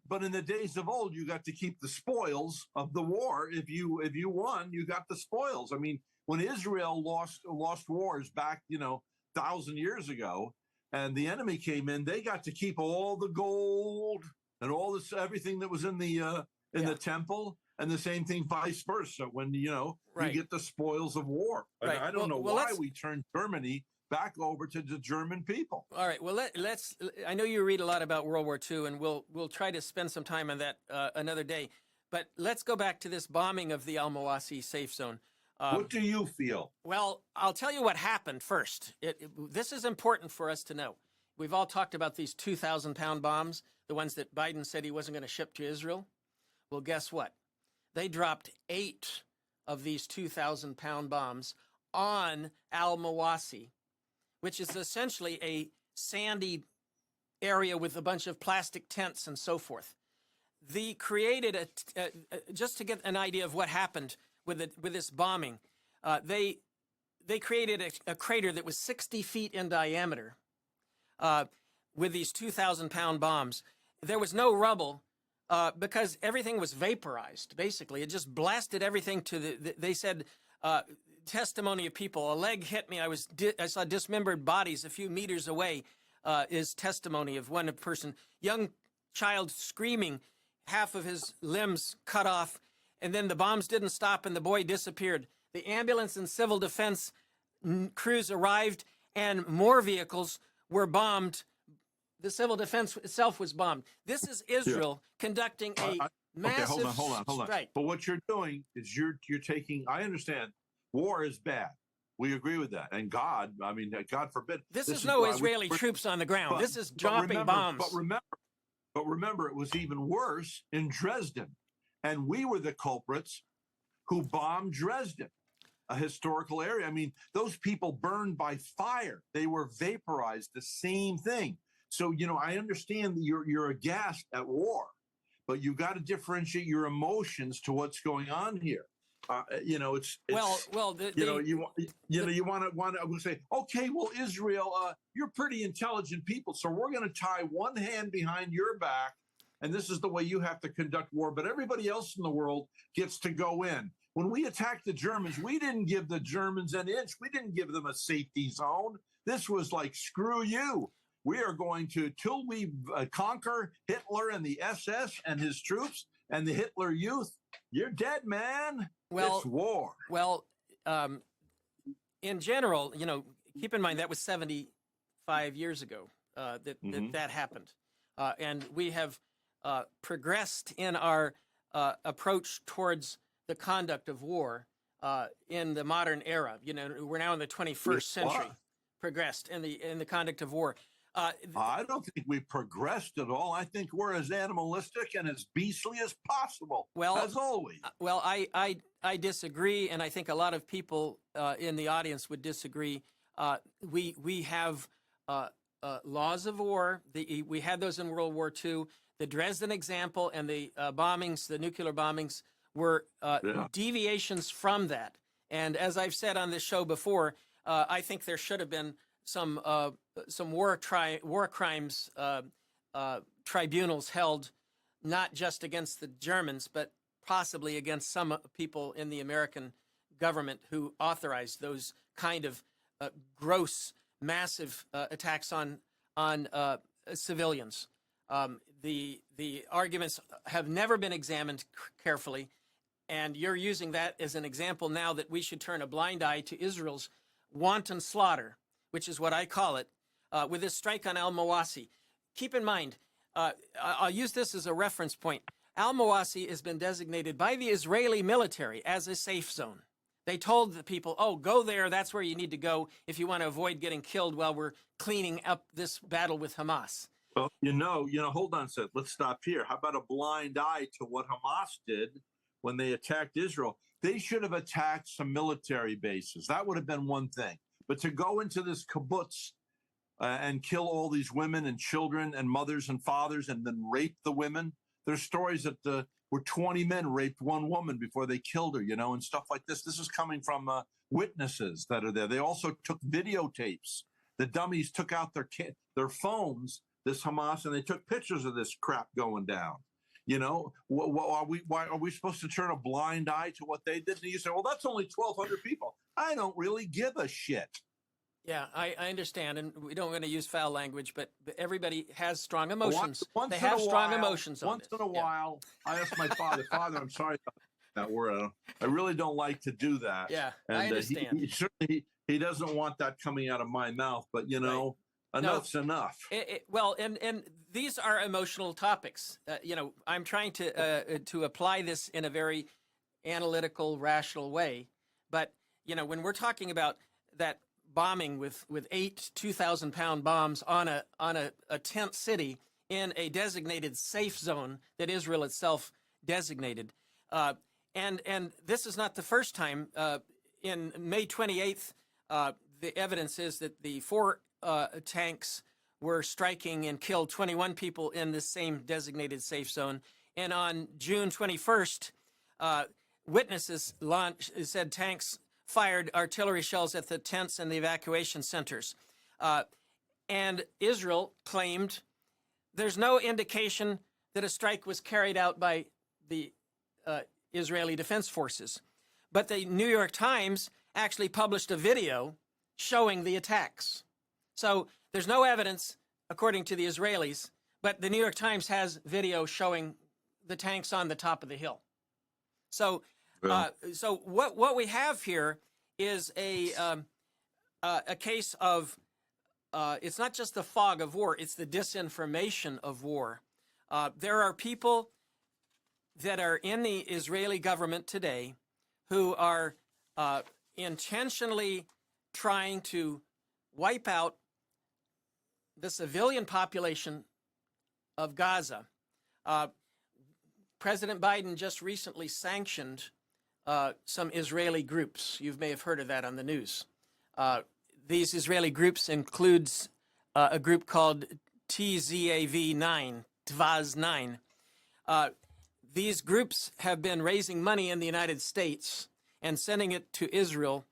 But in the days of old, you got to keep the spoils of the war. If you won, you got the spoils. I mean, when Israel lost wars back, 1,000 years ago, and the enemy came in, they got to keep all the gold and all this everything that was in the the temple, and the same thing vice versa. When you get the spoils of war. Right. I don't know why we turned Germany back over to the German people. All right. Well, let's. I know you read a lot about World War II, and we'll try to spend some time on that another day. But let's go back to this bombing of the Al-Mawasi safe zone. What do you feel? Well, I'll tell you what happened first. This is important for us to know. We've all talked about these 2,000-pound bombs, the ones that Biden said he wasn't going to ship to Israel. Well, guess what? They dropped 8 of these 2,000-pound bombs on Al-Mawasi, which is essentially a sandy area with a bunch of plastic tents and so forth. They created just to get an idea of what happened with this bombing, they created a crater that was 60 feet in diameter with these 2,000-pound bombs. There was no rubble because everything was vaporized, basically. It just blasted everything to they said, testimony of people. A leg hit me. I saw dismembered bodies a few meters away. Is testimony of one person, young child screaming, half of his limbs cut off, and then the bombs didn't stop and the boy disappeared. The ambulance and civil defense crews arrived and more vehicles were bombed. The civil defense itself was bombed. This is Israel conducting a massive hold on. strike. But what you're doing is you're taking, I understand, war is bad. We agree with that. And God forbid. This is no Israeli troops on the ground. This is dropping bombs. But remember, it was even worse in Dresden. And we were the culprits who bombed Dresden, a historical area. I mean, those people burned by fire. They were vaporized, the same thing. So, I understand that you're aghast at war, but you've got to differentiate your emotions to what's going on here. You want to say, okay, well, Israel, you're pretty intelligent people, so we're going to tie one hand behind your back, and this is the way you have to conduct war. But everybody else in the world gets to go in. When we attacked the Germans, we didn't give the Germans an inch. We didn't give them a safety zone. This was like, screw you. We are going to, till we conquer Hitler and the SS and his troops and the Hitler Youth. You're dead, man. Well, it's war. Well, in general, keep in mind that was 75 years ago that happened. And we have progressed in our approach towards the conduct of war in the modern era. We're now in the 21st century. Progressed in the conduct of war. I don't think we progressed at all. I think we're as animalistic and as beastly as possible, as always. Well, I disagree, and I think a lot of people in the audience would disagree. We have laws of war. We had those in World War II. The Dresden example and the bombings, the nuclear bombings, were deviations from that. And as I've said on this show before, I think there should have been some war crimes tribunals held, not just against the Germans, but possibly against some people in the American government who authorized those kind of gross, massive attacks on civilians. The arguments have never been examined carefully, and you're using that as an example now that we should turn a blind eye to Israel's wanton slaughter, which is what I call it, with this strike on Al-Mawasi. Keep in mind, I'll use this as a reference point. Al-Mawasi has been designated by the Israeli military as a safe zone. They told the people, oh, go there, that's where you need to go if you want to avoid getting killed while we're cleaning up this battle with Hamas. Well, hold on a second. Let's stop here. How about a blind eye to what Hamas did when they attacked Israel? They should have attacked some military bases. That would have been one thing. But to go into this kibbutz and kill all these women and children and mothers and fathers and then rape the women. There's stories that where 20 men raped one woman before they killed her, and stuff like this. This is coming from witnesses that are there. They also took videotapes. The dummies took out their phones, this Hamas, and they took pictures of this crap going down. Why are we supposed to turn a blind eye to what they did? And you say, well, that's only 1,200 people. I don't really give a shit. Yeah, I understand, and we don't want to use foul language, but everybody has strong emotions. Once they in a have strong while, emotions on Once this. in a while, I asked my father, I'm sorry about that word. I really don't like to do that. Yeah, and, I understand. He certainly he doesn't want that coming out of my mouth, but enough's enough. Well, and these are emotional topics. I'm trying to apply this in a very analytical, rational way. But when we're talking about that bombing with 8 2,000-pound bombs on a tent city in a designated safe zone that Israel itself designated, and this is not the first time. In May 28th, the evidence is that the 4 tanks were striking and killed 21 people in the same designated safe zone. And on June 21st, witnesses said tanks fired artillery shells at the tents and the evacuation centers. And Israel claimed there's no indication that a strike was carried out by the Israeli Defense Forces. But the New York Times actually published a video showing the attacks. So there's no evidence, according to the Israelis, but the New York Times has video showing the tanks on the top of the hill. So, so what we have here is a case of it's not just the fog of war; it's the disinformation of war. There are people that are in the Israeli government today who are intentionally trying to wipe out the civilian population of Gaza. President Biden just recently sanctioned some Israeli groups. You may have heard of that on the news. These Israeli groups includes a group called TZAV 9, Tvaz 9. These groups have been raising money in the United States and sending it to Israel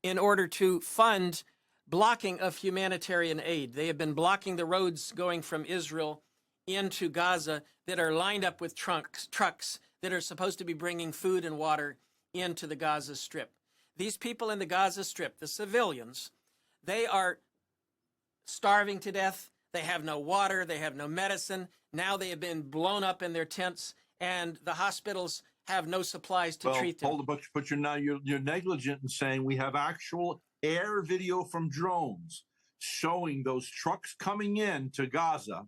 in order to fund blocking of humanitarian aid. They have been blocking the roads going from Israel into Gaza that are lined up with trucks that are supposed to be bringing food and water into the Gaza Strip. These people in the Gaza Strip, the civilians, they are starving to death. They have no water. They have no medicine. Now they have been blown up in their tents, and the hospitals have no supplies to treat them. Hold it, but you're negligent in saying we have actual air video from drones showing those trucks coming in to Gaza,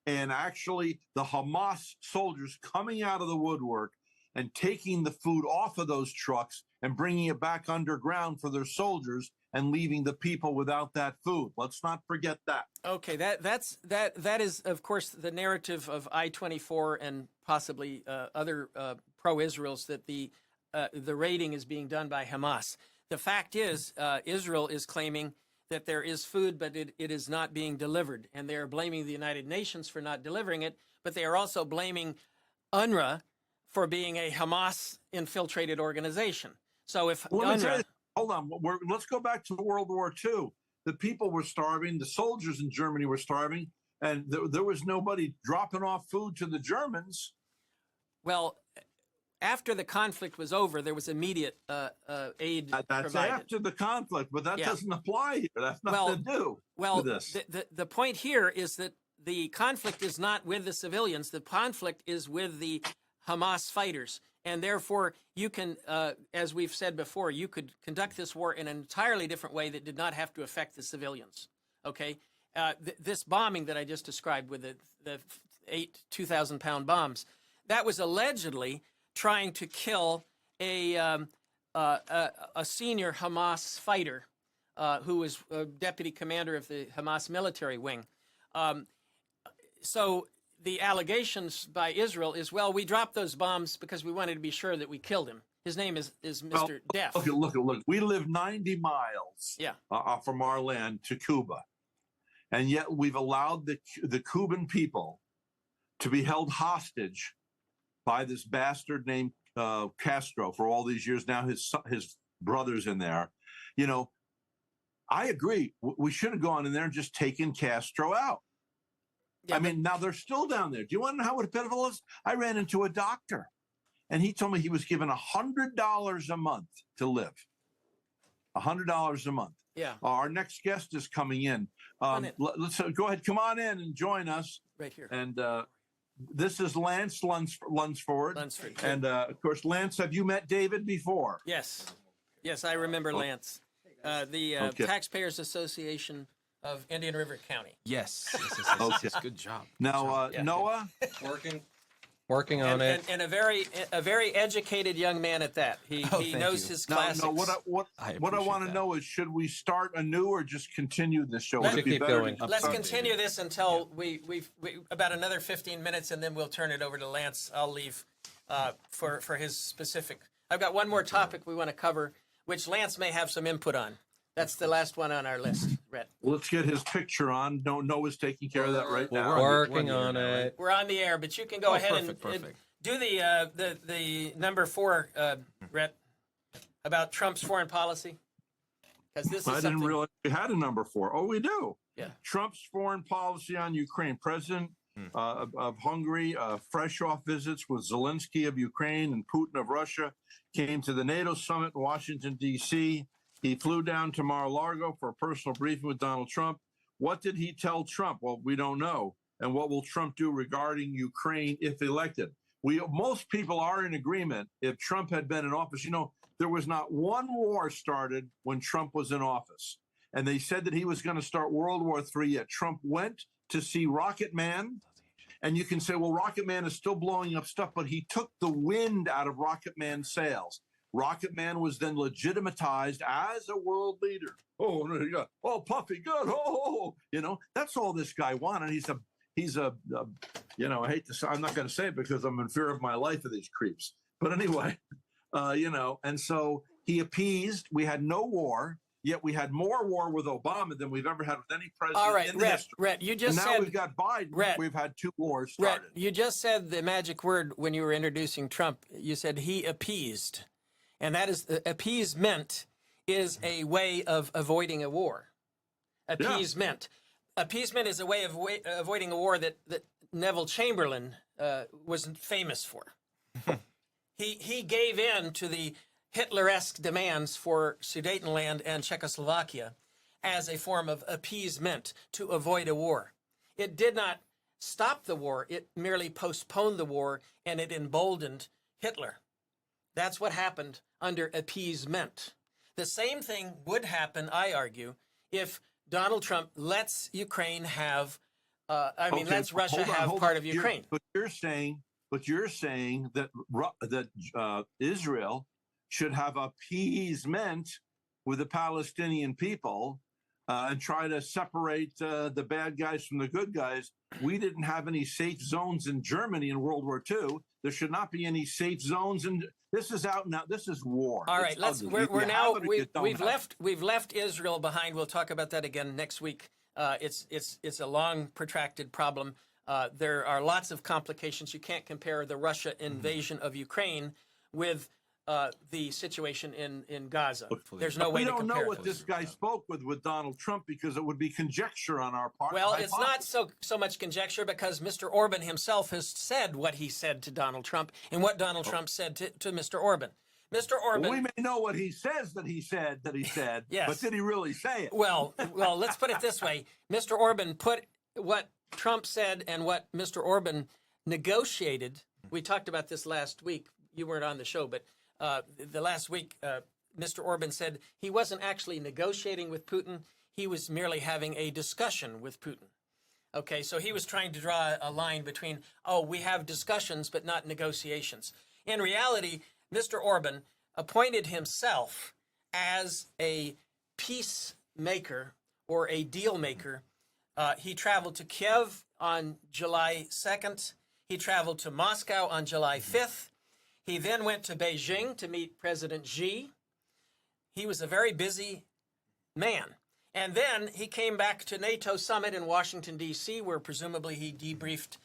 and actually the Hamas soldiers coming out of the woodwork and taking the food off of those trucks and bringing it back underground for their soldiers and leaving the people without that food. Let's not forget that. Okay, that is, of course, the narrative of I-24 and possibly other pro-Israels that the raiding is being done by Hamas. The fact is, Israel is claiming that there is food, but it is not being delivered, and they are blaming the United Nations for not delivering it, but they are also blaming UNRWA for being a Hamas-infiltrated organization. So if UNRWA... Hold on, let's go back to World War II. The people were starving, the soldiers in Germany were starving, and there was nobody dropping off food to the Germans. Well, after the conflict was over, there was immediate aid That's provided. after the conflict, but that Yeah. doesn't apply here. That's Well- nothing to do Well, with this. the point here is that the conflict is not with the civilians. The conflict is with the Hamas fighters. And therefore, you can, as we've said before, you could conduct this war in an entirely different way that did not have to affect the civilians. Okay? This bombing that I just described with the 8 2,000-pound bombs, that was allegedly trying to kill a senior Hamas fighter who was deputy commander of the Hamas military wing. So the allegations by Israel is, well, we dropped those bombs because we wanted to be sure that we killed him. His name is Mr. Def. Look. We live 90 miles Yeah. From our land to Cuba. And yet we've allowed the Cuban people to be held hostage by this bastard named Castro for all these years. Now his brother's in there. You know, I agree. We should have gone in there and just taken Castro out. Yeah, I mean, now they're still down there. Do you want to know how pitiful it is? I ran into a doctor, and he told me he was given $100 a month to live. $100 a month. Yeah, Our next guest is coming in. on in. Let's go ahead. Come on in and join us. right here. And this is Lance Lunsford. Lunsford. And of course, Lance, have you met David before? Yes, I remember Lance, the Okay. Taxpayers Association of Indian River County. Yes. Okay. Good job. Now, Yeah. Noah, Working on it. And a very educated young man at that. He thank knows you. his now, classics. what I appreciate want to that. know is, should we start anew or just continue this show? Let's Would it be keep better going. to Let's start- continue this until we about another 15 minutes, and then we'll turn it over to Lance. I'll leave for his specific. I've got one more topic we want to cover, which Lance may have some input on. That's the last one on our list, Rhett. Let's get his picture on. Noah's taking care of that right Well, now. we're Working on it. We're on the air, but you can go ahead perfect, and perfect. do the number 4, Rhett, about Trump's foreign policy, because this is I didn't something. realize we had a number 4. Oh, we do. Yeah. Trump's foreign policy on Ukraine. President of Hungary, fresh off visits with Zelensky of Ukraine and Putin of Russia, came to the NATO summit in Washington, D.C. He flew down to Mar-a-Lago for a personal briefing with Donald Trump. What did he tell Trump? Well, we don't know. And what will Trump do regarding Ukraine if elected? Most people are in agreement. If Trump had been in office, there was not one war started when Trump was in office. And they said that he was going to start World War III, yet Trump went to see Rocket Man. And you can say, well, Rocket Man is still blowing up stuff, but he took the wind out of Rocket Man's sails. Rocket Man was then legitimatized as a world leader. Oh, there you go. Oh, Puffy, good. Oh, that's all this guy wanted. He's a I hate to say, I'm not going to say it because I'm in fear of my life of these creeps. But anyway, and so he appeased. We had no war, yet we had more war with Obama than we've ever had with any president All right, in the history. Rhett, you just And now said. we've got Biden. Rhett, We've had 2 wars Rhett, started. you just said the magic word when you were introducing Trump. You said he appeased, and that is appeasement is a way of avoiding a war. Appeasement. Appeasement is a way of avoiding a war that Neville Chamberlain was famous for. He gave in to the Hitler-esque demands for Sudetenland and Czechoslovakia as a form of appeasement to avoid a war. It did not stop the war. It merely postponed the war, and it emboldened Hitler. That's what happened under appeasement. The same thing would happen, I argue, if Donald Trump lets Ukraine have, lets Russia have part of Ukraine. But you're saying that Israel should have appeasement with the Palestinian people and try to separate the bad guys from the good guys. We didn't have any safe zones in Germany in World War II. There should not be any safe zones, and this is out now. This is war. All It's right, ugly. we're You now have it or you don't we've have it. left Israel behind. We'll talk about that again next week. It's a long, protracted problem. There are lots of complications. You can't compare the Russia invasion of Ukraine with the situation in Gaza. There's no way We to don't compare. know what this guy spoke with Donald Trump because it would be conjecture on our part. Well, it's not Hypothesis. so much conjecture because Mr. Orban himself has said what he said to Donald Trump and what Donald Trump said to Mr. Orban. Mr. Orban. Well, we may know what he says that he said, Yes. but did he really say it? Well, let's put it this way. Mr. Orban put what Trump said and what Mr. Orban negotiated. We talked about this last week. You weren't on the show, but the last week, Mr. Orban said he wasn't actually negotiating with Putin. He was merely having a discussion with Putin. Okay, so he was trying to draw a line between, we have discussions, but not negotiations. In reality, Mr. Orban appointed himself as a peacemaker or a deal maker. He traveled to Kiev on July 2nd. He traveled to Moscow on July 5th. He then went to Beijing to meet President Xi. He was a very busy man. And then he came back to NATO summit in Washington, D.C., where presumably he debriefed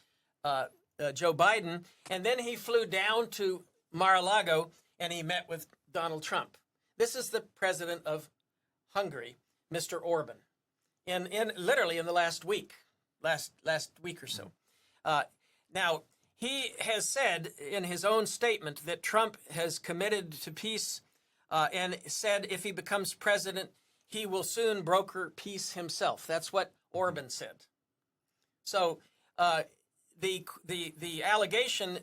Joe Biden. And then he flew down to Mar-a-Lago and he met with Donald Trump. This is the president of Hungary, Mr. Orban, in literally in the last week or so. Now, he has said in his own statement that Trump has committed to peace and said if he becomes president, he will soon broker peace himself. That's what Orban said. So the allegation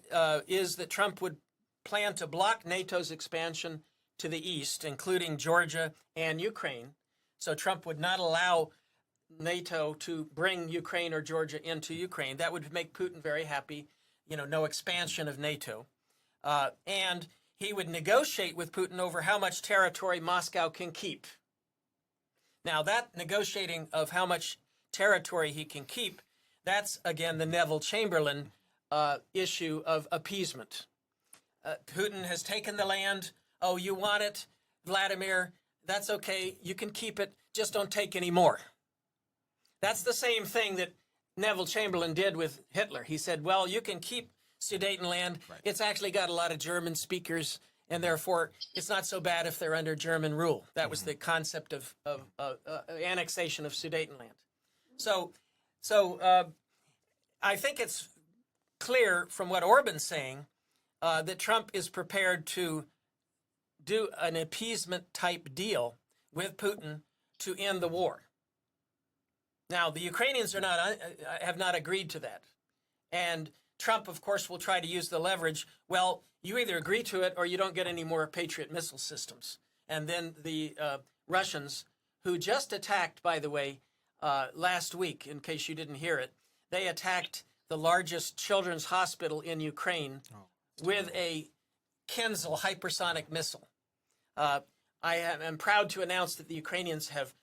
is that Trump would plan to block NATO's expansion to the east, including Georgia and Ukraine. So Trump would not allow NATO to bring Ukraine or Georgia into Ukraine. That would make Putin very happy. No expansion of NATO. And he would negotiate with Putin over how much territory Moscow can keep. Now, that negotiating of how much territory he can keep, that's, again, the Neville Chamberlain issue of appeasement. Putin has taken the land. Oh, you want it, Vladimir? That's okay. You can keep it. Just don't take any more. That's the same thing that Neville Chamberlain did with Hitler. He said, well, you can keep Sudetenland. Right. It's actually got a lot of German speakers, and therefore it's not so bad if they're under German rule. That was the concept of annexation of Sudetenland. So I think it's clear from what Orban's saying that Trump is prepared to do an appeasement type deal with Putin to end the war. Now, the Ukrainians have not agreed to that. And Trump, of course, will try to use the leverage. Well, you either agree to it or you don't get any more Patriot missile systems. And then the Russians, who just attacked, by the way, last week, in case you didn't hear it, they attacked the largest children's hospital in Ukraine with a Kinzhal hypersonic missile. I am proud to announce that the Ukrainians have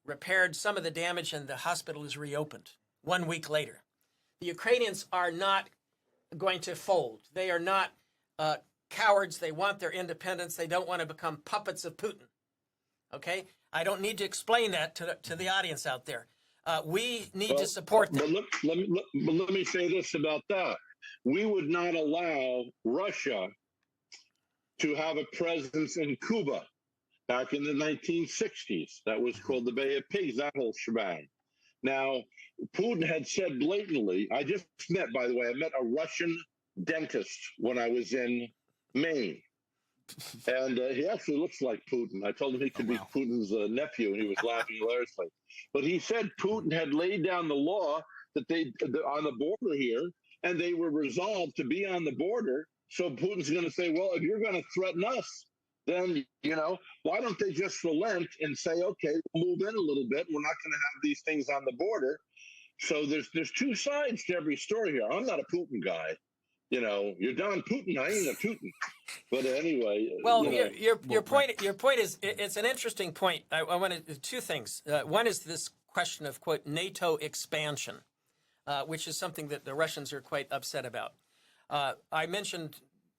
repaired some of the damage and the hospital is reopened 1 week later. The Ukrainians are not going to fold. They are not cowards. They want their independence. They don't want to become puppets of Putin. Okay? I don't need to explain that to the audience out there. We need to support them. But let me say this about that. We would not allow Russia to have a presence in Cuba back in the 1960s. That was called the Bay of Pigs, that whole shebang. Now, Putin had said blatantly, I just met, by the way, I met a Russian dentist when I was in Maine. And he actually looks like Putin. I told him he could be Putin's nephew, and he was laughing hilariously. But he said Putin had laid down the law that on the border here, and they were resolved to be on the border. So Putin's going to say, well, if you're going to threaten us, then, why don't they just relent and say, okay, we'll move in a little bit. We're not going to have these things on the border. So there's two sides to every story here. I'm not a Putin guy. You're Don Putin. I ain't a Putin. But anyway. Well, your point is, it's an interesting point. I wanted two things. One is this question of, quote, NATO expansion, which is something that the Russians are quite upset about. I mentioned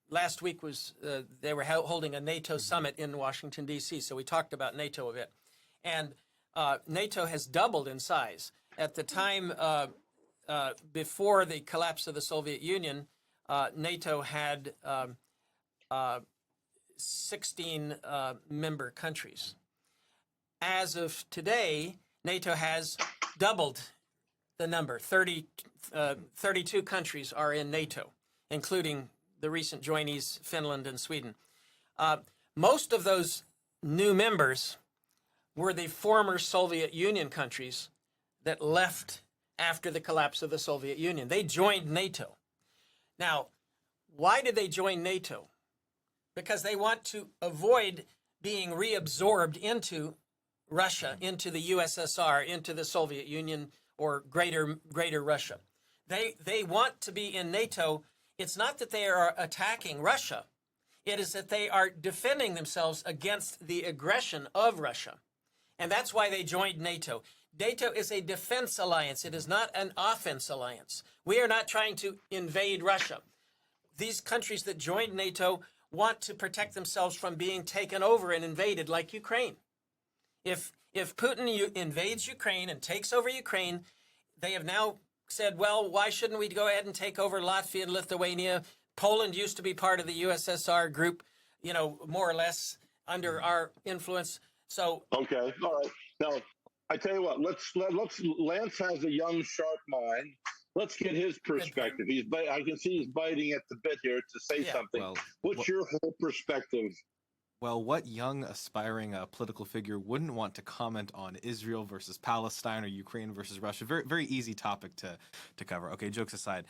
last week was they were holding a NATO summit in Washington, D.C., so we talked about NATO a bit. And NATO has doubled in size. At the time before the collapse of the Soviet Union, NATO had 16 member countries. As of today, NATO has doubled the number. 32 countries are in NATO, including the recent joinees, Finland and Sweden. Most of those new members were the former Soviet Union countries that left after the collapse of the Soviet Union. They joined NATO. Now, why did they join NATO? Because they want to avoid being reabsorbed into Russia, into the USSR, into the Soviet Union, or greater Russia. They want to be in NATO. It's not that they are attacking Russia. It is that they are defending themselves against the aggression of Russia. And that's why they joined NATO. NATO is a defense alliance. It is not an offense alliance. We are not trying to invade Russia. These countries that joined NATO want to protect themselves from being taken over and invaded, like Ukraine. If Putin invades Ukraine and takes over Ukraine, they have now said, well, why shouldn't we go ahead and take over Latvia and Lithuania? Poland used to be part of the USSR group, more or less under our influence. So Okay, all right. Now, I tell you what. Let's. Lance has a young, sharp mind. Let's get his perspective. I can see he's biting at the bit here to say something. Well, What's your whole perspective? Well, what young, aspiring political figure wouldn't want to comment on Israel versus Palestine or Ukraine versus Russia? Very, very easy topic to cover. Okay, jokes aside.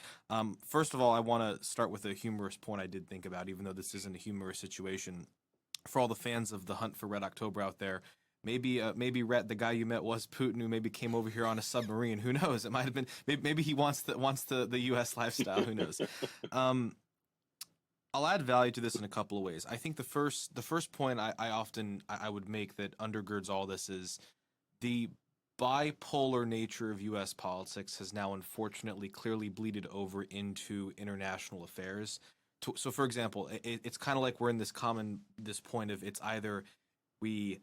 First of all, I want to start with a humorous point I did think about, even though this isn't a humorous situation. For all the fans of the Hunt for Red October out there, maybe Rhett, the guy you met, was Putin, who maybe came over here on a submarine. Who knows? It might have been. Maybe he wants the U.S. lifestyle. Who knows? I'll add value to this in a couple of ways. I think the first point I would make that undergirds all this is the bipolar nature of U.S. politics has now unfortunately clearly bleeded over into international affairs. So, for example, it's kind of like we're in this point of it's either we,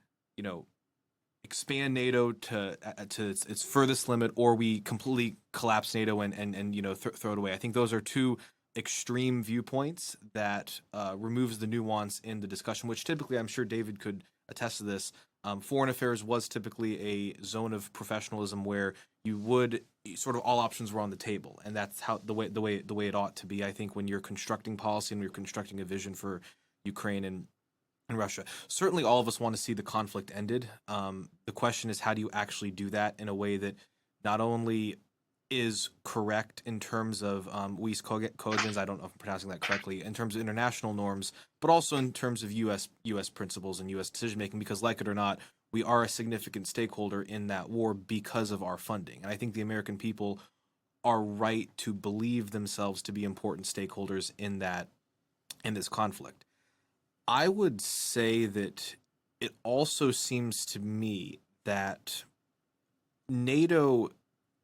expand NATO to its furthest limit, or we completely collapse NATO and throw it away. I think those are two extreme viewpoints that removes the nuance in the discussion, which typically, I'm sure David could attest to this. Foreign affairs was typically a zone of professionalism where you would sort of all options were on the table, and that's how the way it ought to be. I think when you're constructing policy and you're constructing a vision for Ukraine and Russia, certainly all of us want to see the conflict ended. The question is, how do you actually do that in a way that not only is correct in terms of vis cogens, I don't know if I'm pronouncing that correctly, in terms of international norms, but also in terms of U.S. principles and U.S. decision making, because like it or not, we are a significant stakeholder in that war because of our funding. And I think the American people are right to believe themselves to be important stakeholders in this conflict. I would say that it also seems to me that NATO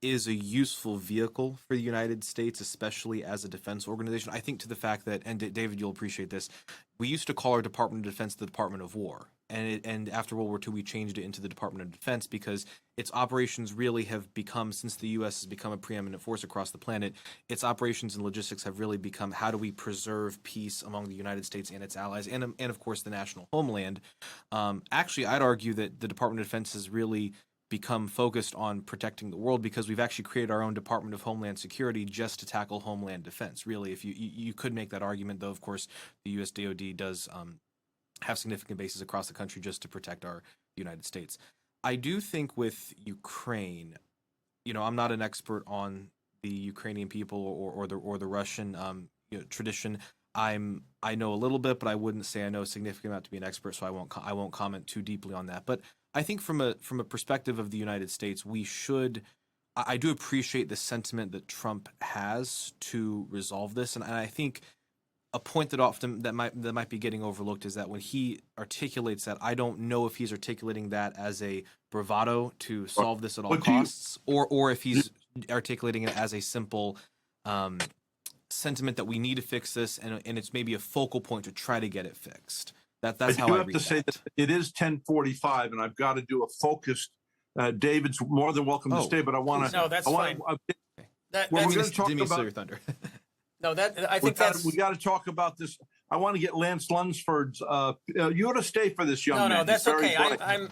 is a useful vehicle for the United States, especially as a defense organization. I think to the fact that, and David, you'll appreciate this, we used to call our Department of Defense the Department of War. And after World War II, we changed it into the Department of Defense because its operations really have become, since the U.S. has become a preeminent force across the planet, its operations and logistics have really become how do we preserve peace among the United States and its allies, and of course, the national homeland. Actually, I'd argue that the Department of Defense has really become focused on protecting the world because we've actually created our own Department of Homeland Security just to tackle homeland defense. Really, if you could make that argument, though, of course, the U.S. DoD does have significant bases across the country just to protect our United States. I do think with Ukraine, I'm not an expert on the Ukrainian people or the Russian tradition. I know a little bit, but I wouldn't say I know a significant amount to be an expert, so I won't comment too deeply on that. But I think from a perspective of the United States, I do appreciate the sentiment that Trump has to resolve this, and I think a point that often that might be getting overlooked is that when he articulates that, I don't know if he's articulating that as a bravado to solve this at all costs, or if he's articulating it as a simple sentiment that we need to fix this, and it's maybe a focal point to try to get it fixed. That's how I have read to say that it is 10:45, and I've got to do a focused. David's more than welcome to stay, but I want to. No, that's fine. We're going to talk Didn't mean to steal about your thunder. No, I think we got to talk about this. I want to get Lance Lunsford's. You ought to stay for this young No, man. no, that's He's very okay. bright.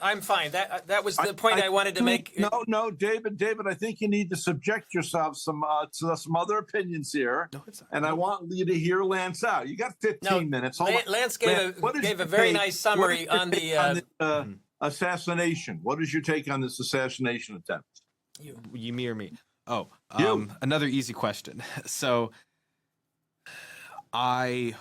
I'm fine. That was the point I wanted to make. No, David, I think you need to subject yourself to some other opinions here. No, it's not. And I want you to hear Lance out. You got 15 minutes. Hold on. Lance what is gave a your very take- nice summary what on is your take the. on this, assassination. What is your take on this assassination attempt? You, me or me? Oh, You. another easy question. So, I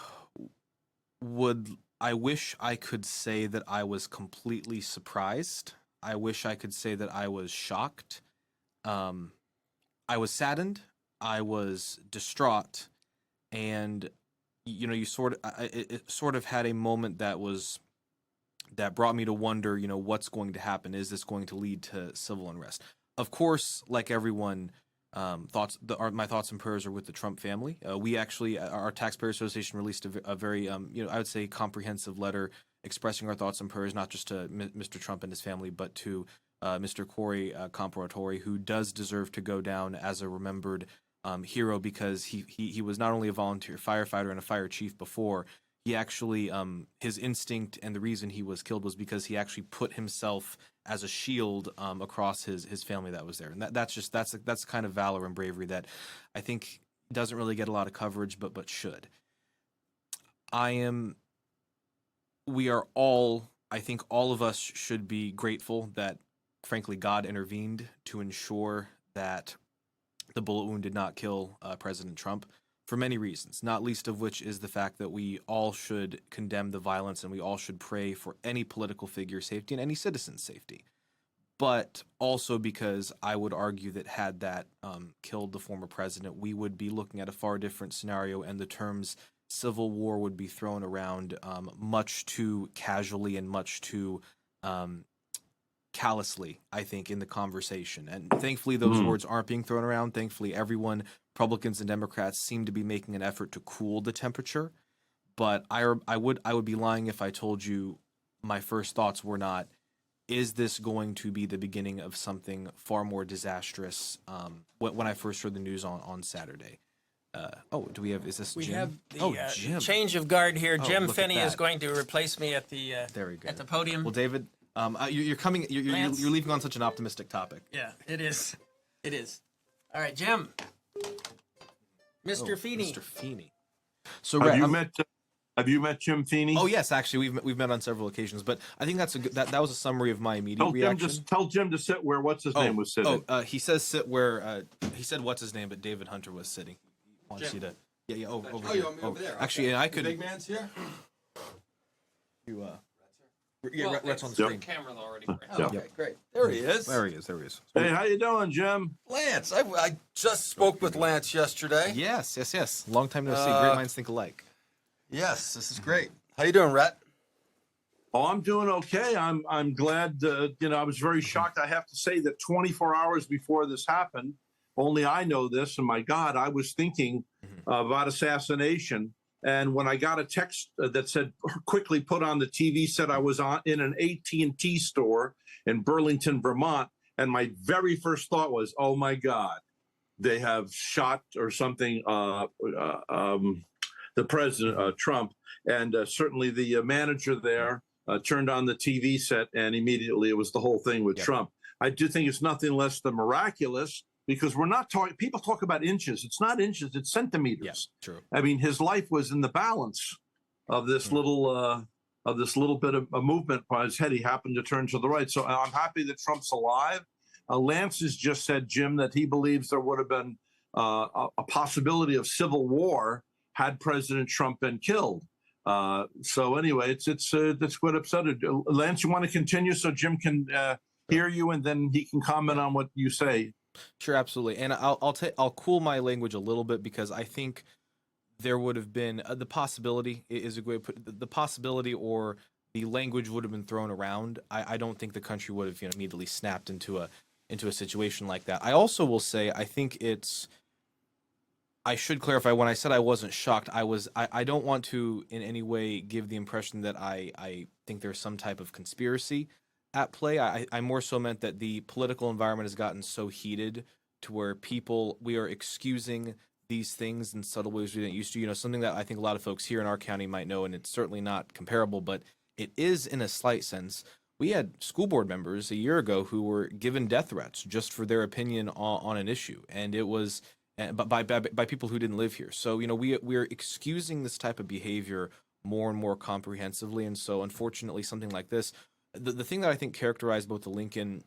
wish I could say that I was completely surprised. I wish I could say that I was shocked. I was saddened. I was distraught, and you know, you it sort of had a moment that brought me to wonder, you know, what's going to happen? Is this going to lead to civil unrest? Of course, like everyone, my thoughts and prayers are with the Trump family. We actually, our Taxpayer Association released a very, I would say, comprehensive letter expressing our thoughts and prayers, not just to Mr. Trump and his family, but to Mr. Corey Comparatori, who does deserve to go down as a remembered hero, because he was not only a volunteer firefighter and a fire chief before. He actually, his instinct and the reason he was killed was because he actually put himself as a shield across his family that was there, and that's kind of valor and bravery that I think doesn't really get a lot of coverage, but should. We are all, I think all of us should be grateful that, frankly, God intervened to ensure that the bullet wound did not kill President Trump, for many reasons, not least of which is the fact that we all should condemn the violence and we all should pray for any political figure's safety and any citizen's safety. But also because I would argue that had that killed the former president, we would be looking at a far different scenario, and the terms civil war would be thrown around much too casually and much too callously, I think, in the conversation. And thankfully, those words aren't being thrown around. Thankfully, everyone, Republicans and Democrats, seem to be making an effort to cool the temperature. But I would be lying if I told you my first thoughts were not, is this going to be the beginning of something far more disastrous? When I first heard the news on Saturday. Do we have? Is this We Jim? have the Jim. change of guard here. Oh, Jim look at Finney is that. going to replace me at the There we go. at the podium. Well, David, you're coming. Lance. You're leaving on such an optimistic topic. Yeah, it is. It is. All right, Jim. Mr. Feeney. Mr. Feeney. So, Have Rhett, Have you met Jim Feeney? oh yes, actually, we've met on several occasions. But I think that's that was a summary of my immediate Tell Jim, reaction. tell Jim to sit where what's his name was sitting. He says sit where he said what's his name, but David Hunter was sitting. He wants you to over Oh, here. you want me over there? Actually, Okay. I The could. big man's here? You, Well, Rhett's on the Yep. screen. Camera already. Oh, Yeah. okay, great. There he is. There he is. There he is. Hey, how you doing, Jim? Lance, I just spoke with Lance yesterday. Yes. Long time no see. Great minds think alike. Yes, this is great. How you doing, Rhett? Oh, I'm doing okay. I'm glad. I was very shocked. I have to say that 24 hours before this happened, only I know this, and my God, I was thinking about assassination. And when I got a text that said, quickly put on the TV, said I was in an AT&T store in Burlington, Vermont. And my very first thought was, oh my God, they have shot or something, the president, Trump. And certainly the manager there turned on the TV set, and immediately it was the whole thing with Trump. I do think it's nothing less than miraculous, because we're not talking, people talk about inches. It's not inches, it's centimeters. Yes, true. I mean, his life was in the balance of this little bit of a movement by his head. He happened to turn to the right. So I'm happy that Trump's alive. Lance has just said, Jim, that he believes there would have been a possibility of civil war had President Trump been killed. So anyway, that's quite upsetting. Lance, you want to continue so Jim can hear you, and then he can comment on what you say. Sure, absolutely. And I'll cool my language a little bit, because I think there would have been the possibility is a good way to put it, the possibility, or the language would have been thrown around. I don't think the country would have immediately snapped into a situation like that. I also will say I think I should clarify, when I said I wasn't shocked, I don't want to in any way give the impression that I think there's some type of conspiracy at play. I more so meant that the political environment has gotten so heated to where we are excusing these things in subtle ways we didn't used to. You know, something that I think a lot of folks here in our county might know, and it's certainly not comparable, but it is in a slight sense. We had school board members a year ago who were given death threats just for their opinion on an issue, and it was by people who didn't live here. So, you know, we're excusing this type of behavior more and more comprehensively, and so unfortunately, something like this, the thing that I think characterized both the Lincoln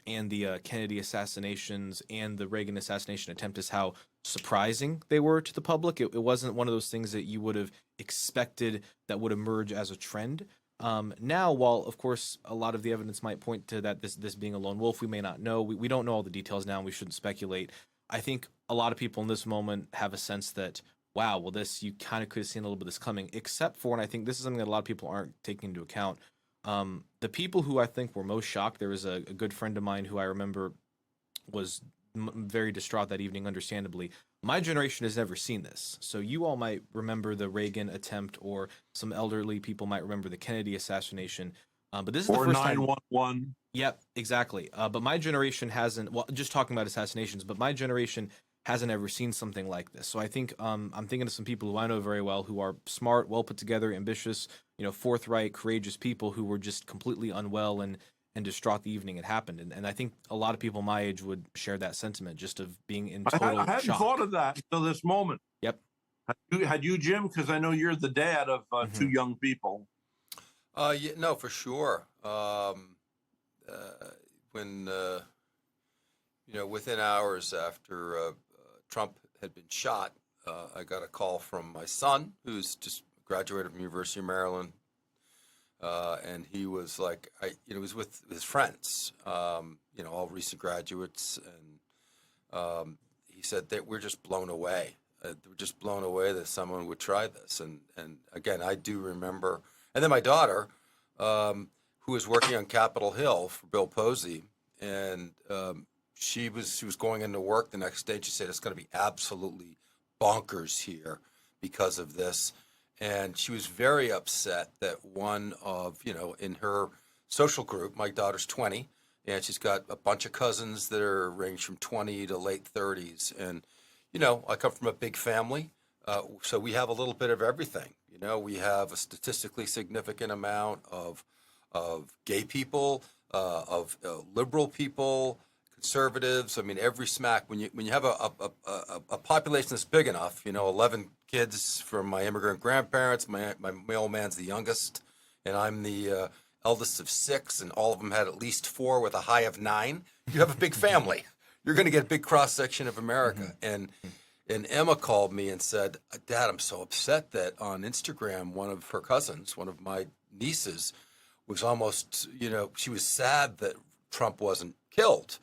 and the Kennedy assassinations and the Reagan assassination attempt is how surprising they were to the public. It wasn't one of those things that you would have expected that would emerge as a trend. Now, while of course a lot of the evidence might point to that this being a lone wolf, we may not know. We don't know all the details now, and we shouldn't speculate. I think a lot of people in this moment have a sense that, wow, well, this, you kind of could have seen a little bit of this coming, except for, and I think this is something that a lot of people aren't taking into account, the people who I think were most shocked. There was a good friend of mine who I remember was very distraught that evening, understandably. My generation has never seen this. So you all might remember the Reagan attempt, or some elderly people might remember the Kennedy assassination. But this is the Or first time. 911. Yep, exactly. But my generation hasn't, well, just talking about assassinations, but my generation hasn't ever seen something like this. So I think I'm thinking of some people who I know very well who are smart, well put together, ambitious, you know, forthright, courageous people who were just completely unwell and distraught the evening it happened. And I think a lot of people my age would share that sentiment, just of being in total I hadn't shock. thought of that until this moment. Yep. Had you, Jim? Because I know you're the dad of two young people. Yeah, no, for sure. When you know, within hours after Trump had been shot, I got a call from my son, who's just graduated from University of Maryland, and he was like, he was with his friends, you know, all recent graduates, and he said that we're just blown away. We're just blown away that someone would try this, and again, I do remember. And then my daughter, who was working on Capitol Hill for Bill Posey, and she was going into work the next day. And she said it's going to be absolutely bonkers here because of this, and she was very upset that one of, you know, in her social group, my daughter's 20, and she's got a bunch of cousins that are ranged from 20 to late 30s, and you know, I come from a big family, so we have a little bit of everything. You know, we have a statistically significant amount of gay people, of liberal people, conservatives. I mean, every smack. When you have a population that's big enough, you know, 11 kids from my immigrant grandparents. My old man's the youngest, and I'm the eldest of 6, and all of them had at least 4 with a high of 9. You have a big family. You're going to get a big cross section of America. And Emma called me and said, "Dad, I'm so upset that on Instagram, one of her cousins, one of my nieces, was almost, you know, she was sad that Trump wasn't killed."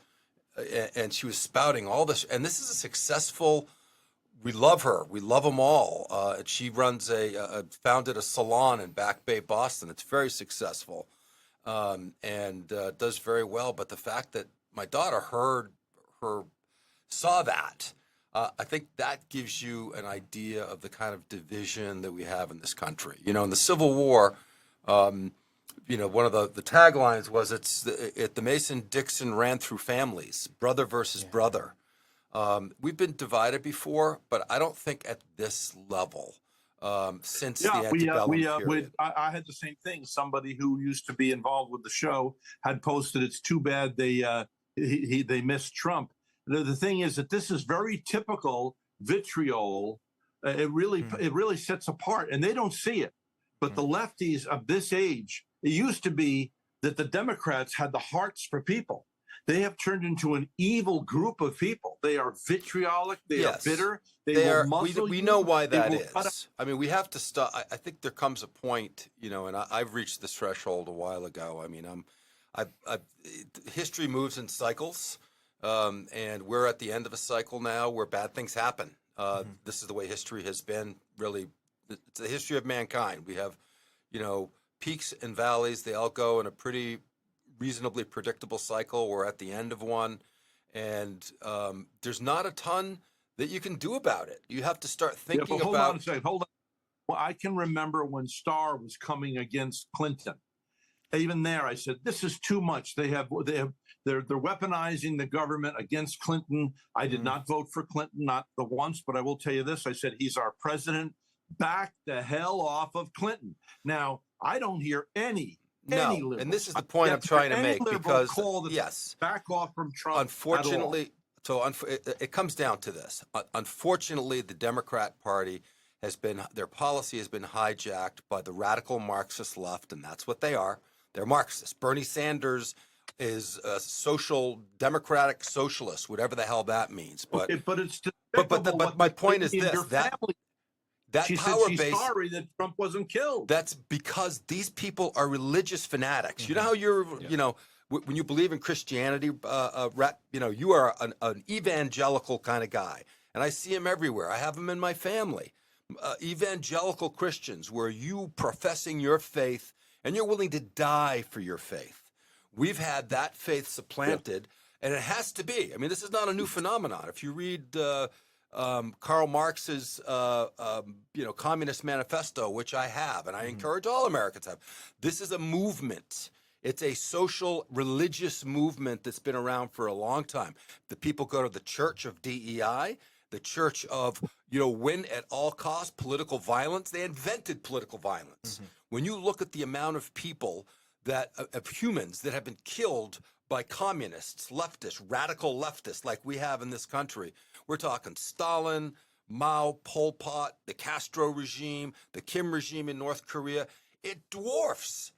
And she was spouting all this. And this is a successful, we love her. We love them all. She runs founded a salon in Back Bay, Boston. It's very successful, and does very well. But the fact that my daughter saw that, I think that gives you an idea of the kind of division that we have in this country. You know, in the Civil War, you know, one of the taglines was, the Mason-Dixon ran through families, brother versus brother. We've been divided before, but I don't think at this level since the antebellum period. I had the same thing. Somebody who used to be involved with the show had posted, "It's too bad they missed Trump." The thing is that this is very typical vitriol. It really sets apart, and they don't see it. But the lefties of this age, it used to be that the Democrats had the hearts for people. They have turned into an evil group of people. They are vitriolic. They are bitter. They will muzzle we you. know why They that will cut is. I mean, we have to stop. I think there comes a point, you know, and I've reached this threshold a while ago. I mean, history moves in cycles, and we're at the end of a cycle now where bad things happen. This is the way history has been. Really, it's the history of mankind. We have, you know, peaks and valleys. They all go in a pretty reasonably predictable cycle. We're at the end of one, and there's not a ton that you can do about it. You have to start thinking hold about. on a second. Hold on. Well, I can remember when Starr was coming against Clinton. even there, I said, this is too much. They're weaponizing the government against Clinton. I did not vote for Clinton, not the once, but I will tell you this. I said, he's our president. Back the hell off of Clinton. Now, I don't hear any liberal. And this is the point I'm trying to make, because yes, back off from Trump. Unfortunately, it comes down to this. Unfortunately, the Democrat Party their policy has been hijacked by the radical Marxist left, and that's what they are. They're Marxists. Bernie Sanders is a social democratic socialist, whatever the hell that means. But okay, but it's but my point is this: that she power said she's base. Sorry that Trump wasn't killed. That's because these people are religious fanatics. You know how you know, when you believe in Christianity, you are an evangelical kind of guy, and I see him everywhere. I have them in my family. Evangelical Christians, where you professing your faith and you're willing to die for your faith. We've had that faith supplanted, and it has to be. I mean, this is not a new phenomenon. If you read Karl Marx's Communist Manifesto, which I have, and I encourage all Americans to have, this is a movement. It's a social, religious movement that's been around for a long time. The people go to the Church of DEI, the Church of, win at all costs, political violence. They invented political violence. When you look at the amount of people of humans that have been killed by communists, leftists, radical leftists like we have in this country, we're talking Stalin, Mao, Pol Pot, the Castro regime, the Kim regime in North Korea. It dwarfs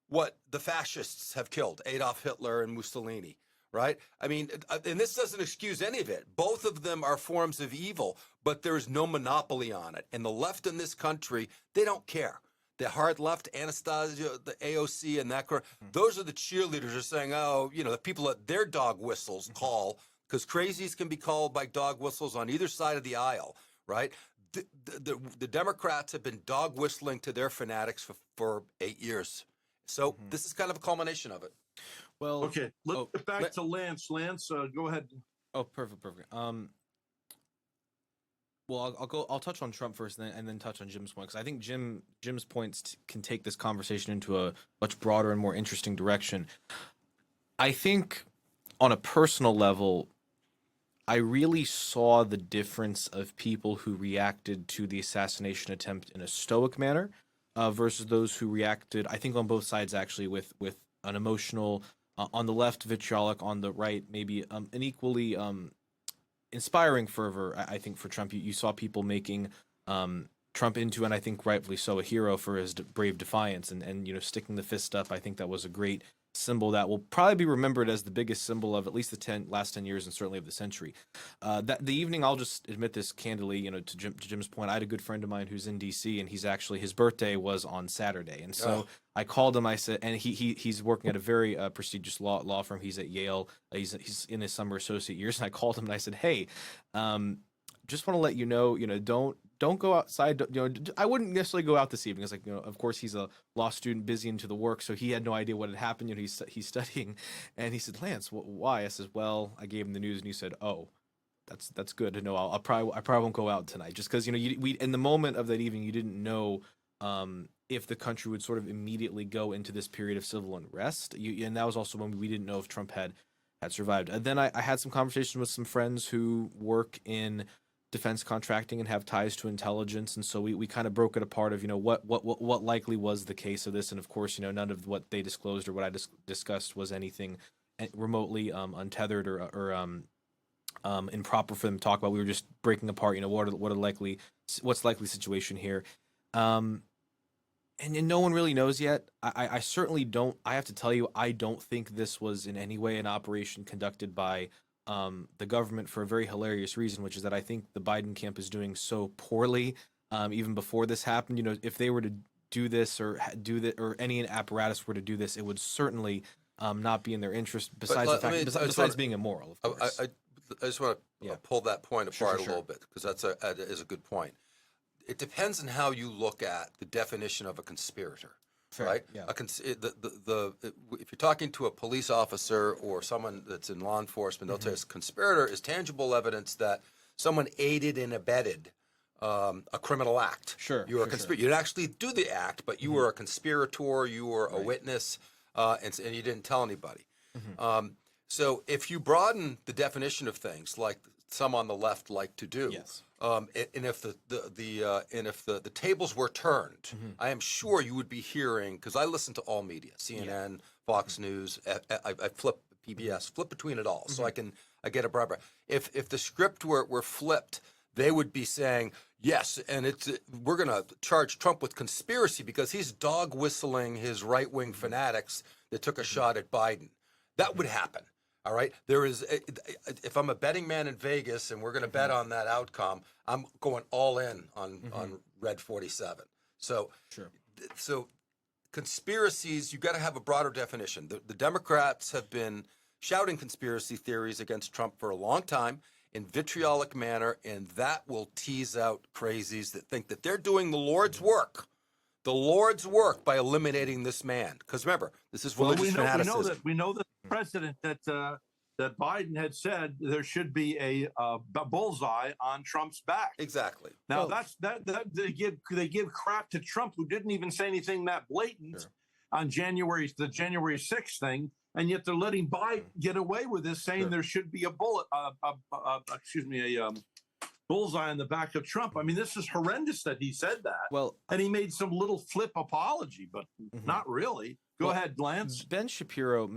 what the fascists have killed, Adolf Hitler and Mussolini. Right? I mean, and this doesn't excuse any of it. Both of them are forms of evil, but there is no monopoly on it. And the left in this country, they don't care. The hard left, Anastasia, the AOC, and that, those are the cheerleaders who are saying, the people that their dog whistles call, because crazies can be called by dog whistles on either side of the aisle, right? The Democrats have been dog whistling to their fanatics for 8 years. So this is kind of a culmination of it. Well, okay, let's get back to Lance. Lance, go ahead. Oh, perfect. Well, I'll touch on Trump first, and then touch on Jim's point, because I think Jim's points can take this conversation into a much broader and more interesting direction. I think, on a personal level, I really saw the difference of people who reacted to the assassination attempt in a stoic manner versus those who reacted, I think on both sides actually, with an emotional, on the left, vitriolic, on the right, maybe an equally inspiring fervor, I think, for Trump. You saw people making Trump into, and I think rightfully so, a hero for his brave defiance and sticking the fist up. I think that was a great symbol that will probably be remembered as the biggest symbol of at least the last 10 years and certainly of the century. That the evening, I'll just admit this candidly, to Jim's point, I had a good friend of mine who's in DC, and his birthday was on Saturday. And so I called him, I said, and he's working at a very prestigious law firm. He's at Yale. He's in his summer associate years. And I called him and I said, hey, just want to let you know, don't go outside. I wouldn't necessarily go out this evening. It's like, of course he's a law student, busy into the work, so he had no idea what had happened. He's studying, and he said, Lance, why? I said, well, I gave him the news, and he said, oh, that's good to know. I probably won't go out tonight, just because we in the moment of that evening, you didn't know if the country would sort of immediately go into this period of civil unrest. And that was also when we didn't know if Trump had survived. And then I had some conversations with some friends who work in defense contracting and have ties to intelligence, and so we kind of broke it apart of what likely was the case of this, and of course none of what they disclosed or what I discussed was anything remotely untethered or improper for them to talk about. We were just breaking apart what's likely situation here, and no one really knows yet. I certainly don't. I have to tell you, I don't think this was in any way an operation conducted by the government for a very hilarious reason, which is that I think the Biden camp is doing so poorly, even before this happened. If they were to do this or or any apparatus were to do this, it would certainly not be in their interest. Besides being immoral, of course. I just want to pull that point apart a little bit, because that is a good point. It depends on how you look at the definition of a conspirator. Fair. Right? Yeah. If you're talking to a police officer or someone that's in law enforcement, they'll tell you conspirator is tangible evidence that someone aided and abetted a criminal act. Sure. You were a conspirator. You didn't actually do the act, but you were a conspirator. You were a witness. and you didn't tell anybody. So if you broaden the definition of things, like some on the left like to do, Yes. and if the tables were turned, I am sure you would be hearing, because I listen to all media, CNN, Fox News, I flip PBS, flip between it all, so I get a broad. If the script were flipped, they would be saying, yes, and we're going to charge Trump with conspiracy because he's dog whistling his right-wing fanatics that took a shot at Biden. That would happen. All right. There is, if I'm a betting man in Vegas and we're going to bet on that outcome, I'm going all in on Red 47. So, so conspiracies, you got to have a broader definition. The Democrats have been shouting conspiracy theories against Trump for a long time in vitriolic manner, and that will tease out crazies that think that they're doing the Lord's work. The Lord's work by eliminating this man. Because remember, this is religious fanaticism. We know that the president that Biden had said there should be a bullseye on Trump's back. Exactly. Now that they give crap to Trump, who didn't even say anything that blatant on the January 6th thing, and yet they're letting Biden get away with this, saying there should be a bullseye on the back of Trump. I mean, this is horrendous that he said that. Well, and he made some little flip apology, but not really. Go ahead, Lance. Ben Shapiro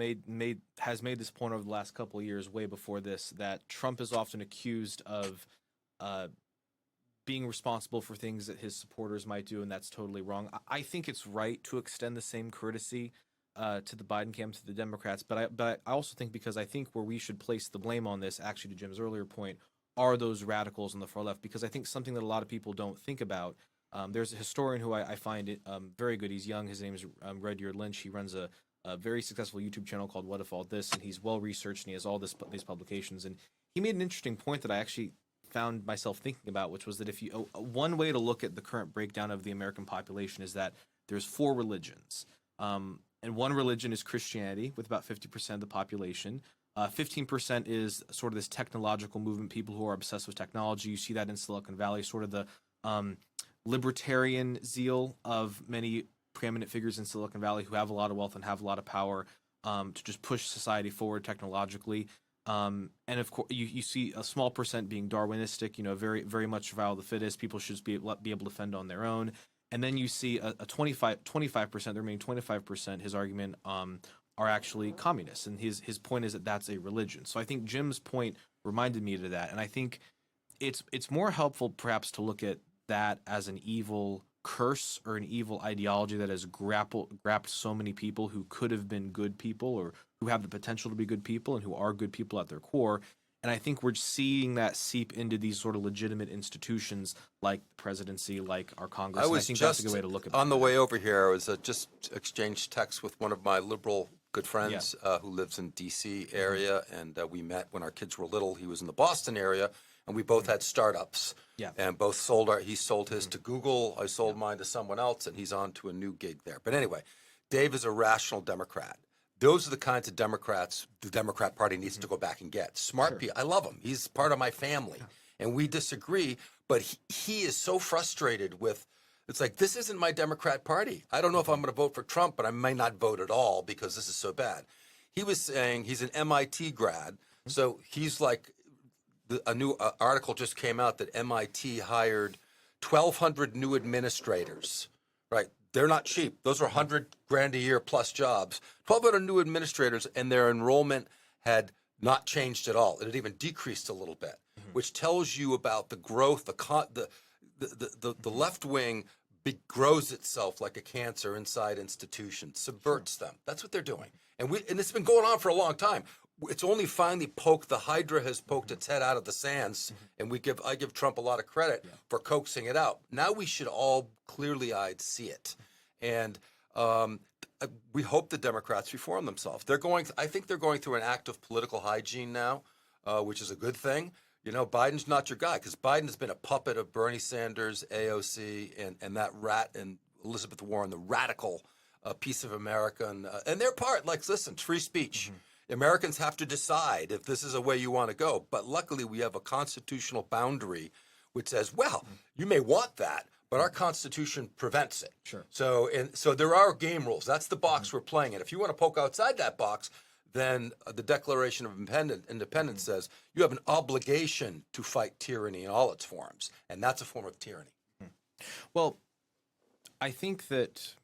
has made this point over the last couple of years, way before this, that Trump is often accused of being responsible for things that his supporters might do, and that's totally wrong. I think it's right to extend the same courtesy to the Biden camp, to the Democrats, but I also think, because I think where we should place the blame on this, actually to Jim's earlier point, are those radicals on the far left, because I think something that a lot of people don't think about. There's a historian who I find very good. He's young. His name is Rudyard Lynch. He runs a very successful YouTube channel called What If All This, and he's well researched, and he has all these publications. And he made an interesting point that I actually found myself thinking about, which was that if you one way to look at the current breakdown of the American population is that there's 4 religions, and one religion is Christianity with about 50% of the population. 15% is sort of this technological movement, people who are obsessed with technology. You see that in Silicon Valley, sort of the libertarian zeal of many preeminent figures in Silicon Valley who have a lot of wealth and have a lot of power to just push society forward technologically. And of course, you see a small percent being Darwinistic, very, very much survival of the fittest. People should just be able to fend on their own. And then you see a 25%, the remaining 25%, his argument, are actually communists. And his point is that that's a religion. So I think Jim's point reminded me of that. And I think it's more helpful perhaps to look at that as an evil curse or an evil ideology that has grabbed so many people who could have been good people or who have the potential to be good people and who are good people at their core. And I think we're seeing that seep into these sort of legitimate institutions like the presidency, like our Congress. I think that's a good way to look at it. On the way over here, I was just exchanged texts with one of my liberal good friends who lives in D.C. area, and we met when our kids were little. He was in the Boston area, and we both had startups. Yeah. And both he sold his to Google, I sold mine to someone else, and he's on to a new gig there. But anyway, Dave is a rational Democrat. Those are the kinds of Democrats the Democrat Party needs to go back and get. Smart people. I love him. He's part of my family. And we disagree, but he is so frustrated with, it's like, this isn't my Democrat Party. I don't know if I'm going to vote for Trump, but I may not vote at all because this is so bad. He was saying he's an MIT grad, so he's like, a new article just came out that MIT hired 1,200 new administrators, right? They're not cheap. Those are $100,000 a year plus jobs. 1,200 new administrators, and their enrollment had not changed at all. It had even decreased a little bit, which tells you about the growth. The left wing grows itself like a cancer inside institutions, subverts them. That's what they're doing, and it's been going on for a long time. It's only finally poked. The Hydra has poked its head out of the sands, and I give Trump a lot of credit for coaxing it out. Now we should all clearly-eyed see it, and we hope the Democrats reform themselves. I think they're going through an act of political hygiene now, which is a good thing. Biden's not your guy because Biden has been a puppet of Bernie Sanders, AOC, and that rat and Elizabeth Warren, the radical piece of America, and their part. Like, listen, free speech. Americans have to decide if this is a way you want to go. But luckily, we have a constitutional boundary which says, well, you may want that, but our Constitution prevents it. Sure. So there are game rules. That's the box we're playing in. If you want to poke outside that box, then the Declaration of Independence says you have an obligation to fight tyranny in all its forms, and that's a form of tyranny. Well, I think that,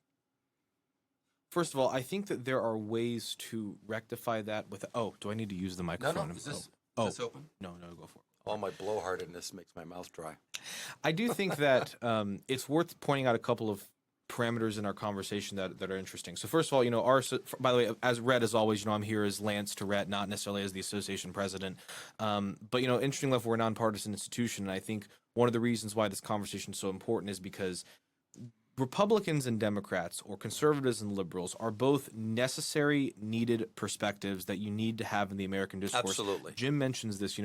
first of all, I think that there are ways to rectify that with. Oh, do I need to use the No, microphone? no. Is this open? No, go for it. All my blowhardedness makes my mouth dry. I do think that it's worth pointing out a couple of parameters in our conversation that are interesting. So first of all, by the way, as Rhett, as always, I'm here as Lance to Rhett, not necessarily as the association president. But interesting enough, we're a nonpartisan institution, and I think one of the reasons why this conversation is so important is because Republicans and Democrats, or conservatives and liberals, are both necessary, needed perspectives that you need to have in the American discourse. Absolutely. Jim mentions this,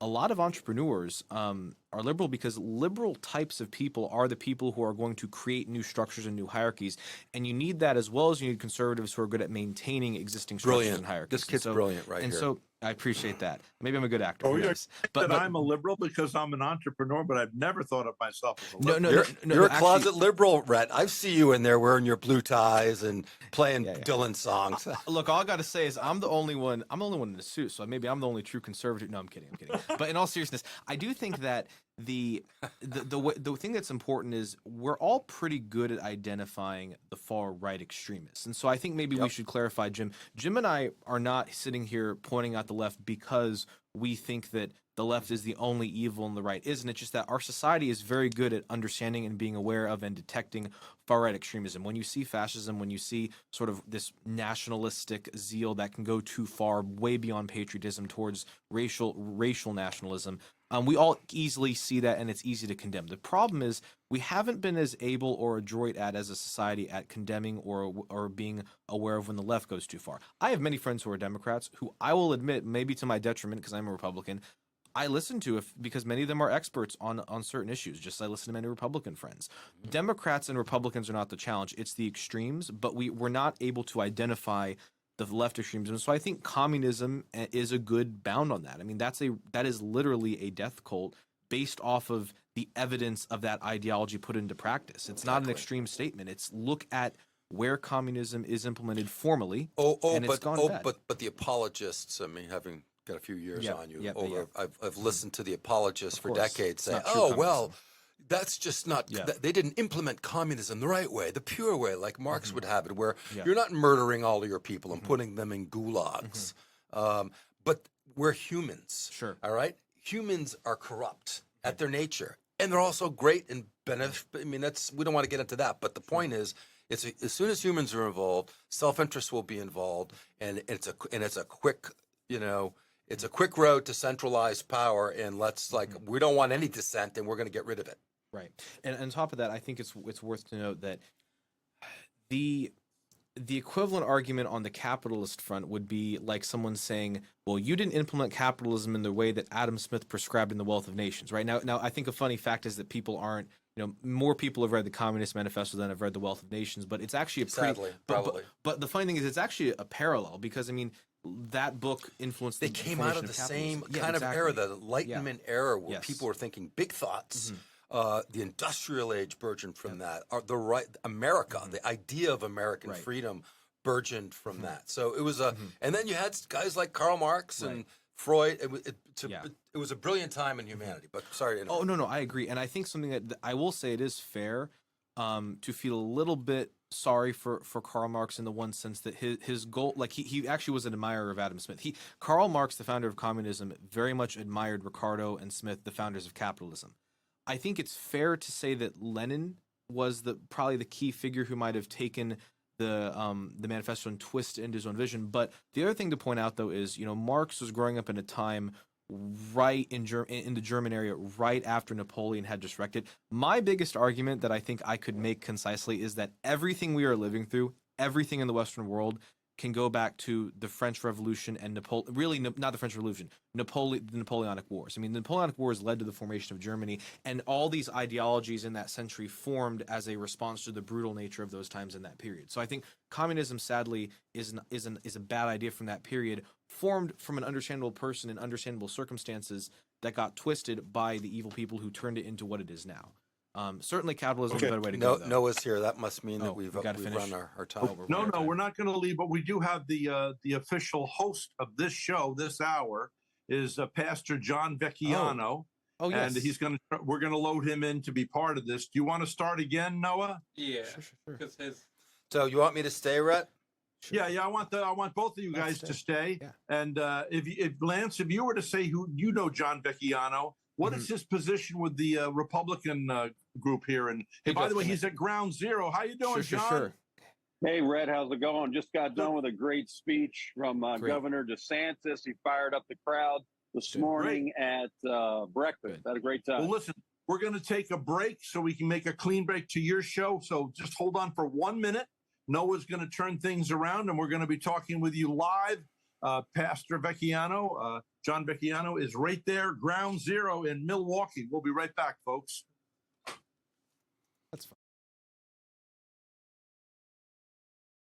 a lot of entrepreneurs are liberal because liberal types of people are the people who are going to create new structures and new hierarchies. And you need that as well as you need conservatives who are good at maintaining existing structures Brilliant. and hierarchies. This kid's brilliant right and here. so I appreciate that. Maybe I'm a good actor. Oh, who you're knows? that I'm a liberal because I'm an entrepreneur, but I've never thought of myself as a liberal. You're a actually- closet liberal, Rhett. I see you in there wearing your blue ties and playing Yeah. Dylan songs. Look, all I got to say is I'm the only one in the suit, so maybe I'm the only true conservative. No, I'm kidding. But in all seriousness, I do think that the thing that's important is we're all pretty good at identifying the far right extremists, and so I think maybe we should clarify, Jim. Jim and I are not sitting here pointing out the left because we think that the left is the only evil and the right isn't. It's just that our society is very good at understanding and being aware of and detecting far right extremism. When you see fascism, when you see sort of this nationalistic zeal that can go too far, way beyond patriotism towards racial nationalism, we all easily see that, and it's easy to condemn. The problem is we haven't been as able or adroit as a society at condemning or being aware of when the left goes too far. I have many friends who are Democrats who I will admit, maybe to my detriment because I'm a Republican, I listen to because many of them are experts on certain issues, just as I listen to many Republican friends. Democrats and Republicans are not the challenge. It's the extremes, but we're not able to identify the left extremism. So I think communism is a good bound on that. I mean, that is literally a death cult based off of the evidence of that ideology put into practice. It's not an extreme statement. It's look at where communism is implemented formally. And it's gone bad. But the apologists, I mean, having got a few years on you, yeah. I've listened to the apologists for course. decades It's say, not true oh, well, communism." that's just not, they didn't implement communism the right way, the pure way, like Marx would have it, where you're not murdering all of your people and putting them in gulags. But we're humans. Sure. All right? Humans are corrupt at their nature. And they're also great and I mean, we don't want to get into that. But the point is, as soon as humans are involved, self-interest will be involved, and it's a quick, it's a quick road to centralized power. And we don't want any dissent, and we're going to get rid of it. Right. And on top of that, I think it's worth to note that the equivalent argument on the capitalist front would be like someone saying, well, you didn't implement capitalism in the way that Adam Smith prescribed in The Wealth of Nations, right? Now I think a funny fact is that people aren't, more people have read the Communist Manifesto than have read The Wealth of Nations, but it's actually Sadly, probably. But the funny thing is it's actually a parallel because, I mean, that book influenced They came out of the same kind of era, the Enlightenment era, where people were thinking big thoughts. The industrial age burgeoned from that. The right America, the idea of American freedom burgeoned from that. So it was and then you had guys like Karl Marx and Freud. It was a brilliant time in humanity. But sorry to interrupt. Oh no, I agree, and I think something that I will say it is fair to feel a little bit sorry for Karl Marx in the one sense that his goal, like he actually was an admirer of Adam Smith. Karl Marx, the founder of communism, very much admired Ricardo and Smith, the founders of capitalism. I think it's fair to say that Lenin was probably the key figure who might have taken the manifesto and twisted into his own vision. But the other thing to point out, though, is Marx was growing up in a time right in the German area right after Napoleon had just wrecked it. My biggest argument that I think I could make concisely is that everything we are living through, everything in the Western world, can go back to the French Revolution and not the French Revolution, the Napoleonic Wars. I mean, the Napoleonic Wars led to the formation of Germany, and all these ideologies in that century formed as a response to the brutal nature of those times in that period. So I think communism, sadly, is a bad idea from that period, formed from an understandable person in understandable circumstances that got twisted by the evil people who turned it into what it is now. Certainly, capitalism is Okay. a better way to No, go. Though. Noah's here. That must mean Oh, that we've we gotta finish. run our time. No, we're not going to leave, but we do have the official host of this show this hour is Pastor John Vecchiano, Oh yes. and we're going to load him in to be part of this. Do you want to start again, Noah? Yeah, Sure. because his So you want me to stay, Rhett? Yeah, I want both of you guys to stay. Yeah. And if Lance, if you were to say who you know, John Vecchiano, what is his position with the Republican group here? And hey, by the way, he's at Ground Zero. How you doing, John? Sure. Hey, Red, how's it going? Just got done with a great speech from Great. Governor DeSantis. He fired up the crowd this morning at breakfast. Good. Had a great time. Well, listen, we're going to take a break so we can make a clean break to your show. So just hold on for 1 minute. Noah's going to turn things around, and we're going to be talking with you live. Pastor Vecchiano, John Vecchiano is right there, Ground Zero in Milwaukee. We'll be right back, folks.